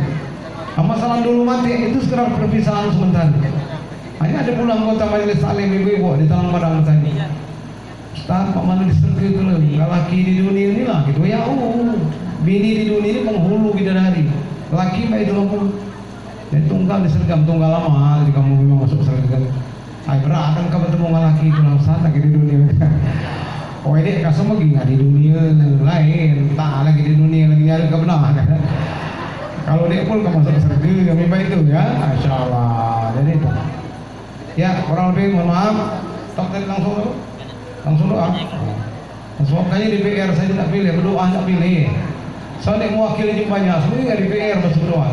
Masalah dulu mati itu sekedar perpisahan sementara. Hanya ada pula anggota majelis taklim ibu-ibu di dalam padang tadi. Ustaz, Pak Manu di surga itu loh, nggak laki di dunia ini lah gitu ya. Bini di dunia ini penghulu bidadari, laki baik itu loh. Dan tunggal di surga, tunggal lama jika kamu memang masuk surga. Ay berat kan kau bertemu laki itu lah Ustaz lagi di dunia. Oh ini kasih lagi nggak di dunia lain, tak lagi di dunia lagi nyari kebenaran. Kalau dia pun kamu masuk surga, kami baik itu ya, Masya Allah. Jadi itu. Ya kurang lebih mohon maaf. Tak tadi langsung doa. Sebab kayaknya DPR saya tidak pilih, berdoa tidak pilih. Saya tidak mewakili jumpanya, sebenarnya DPR berdoa.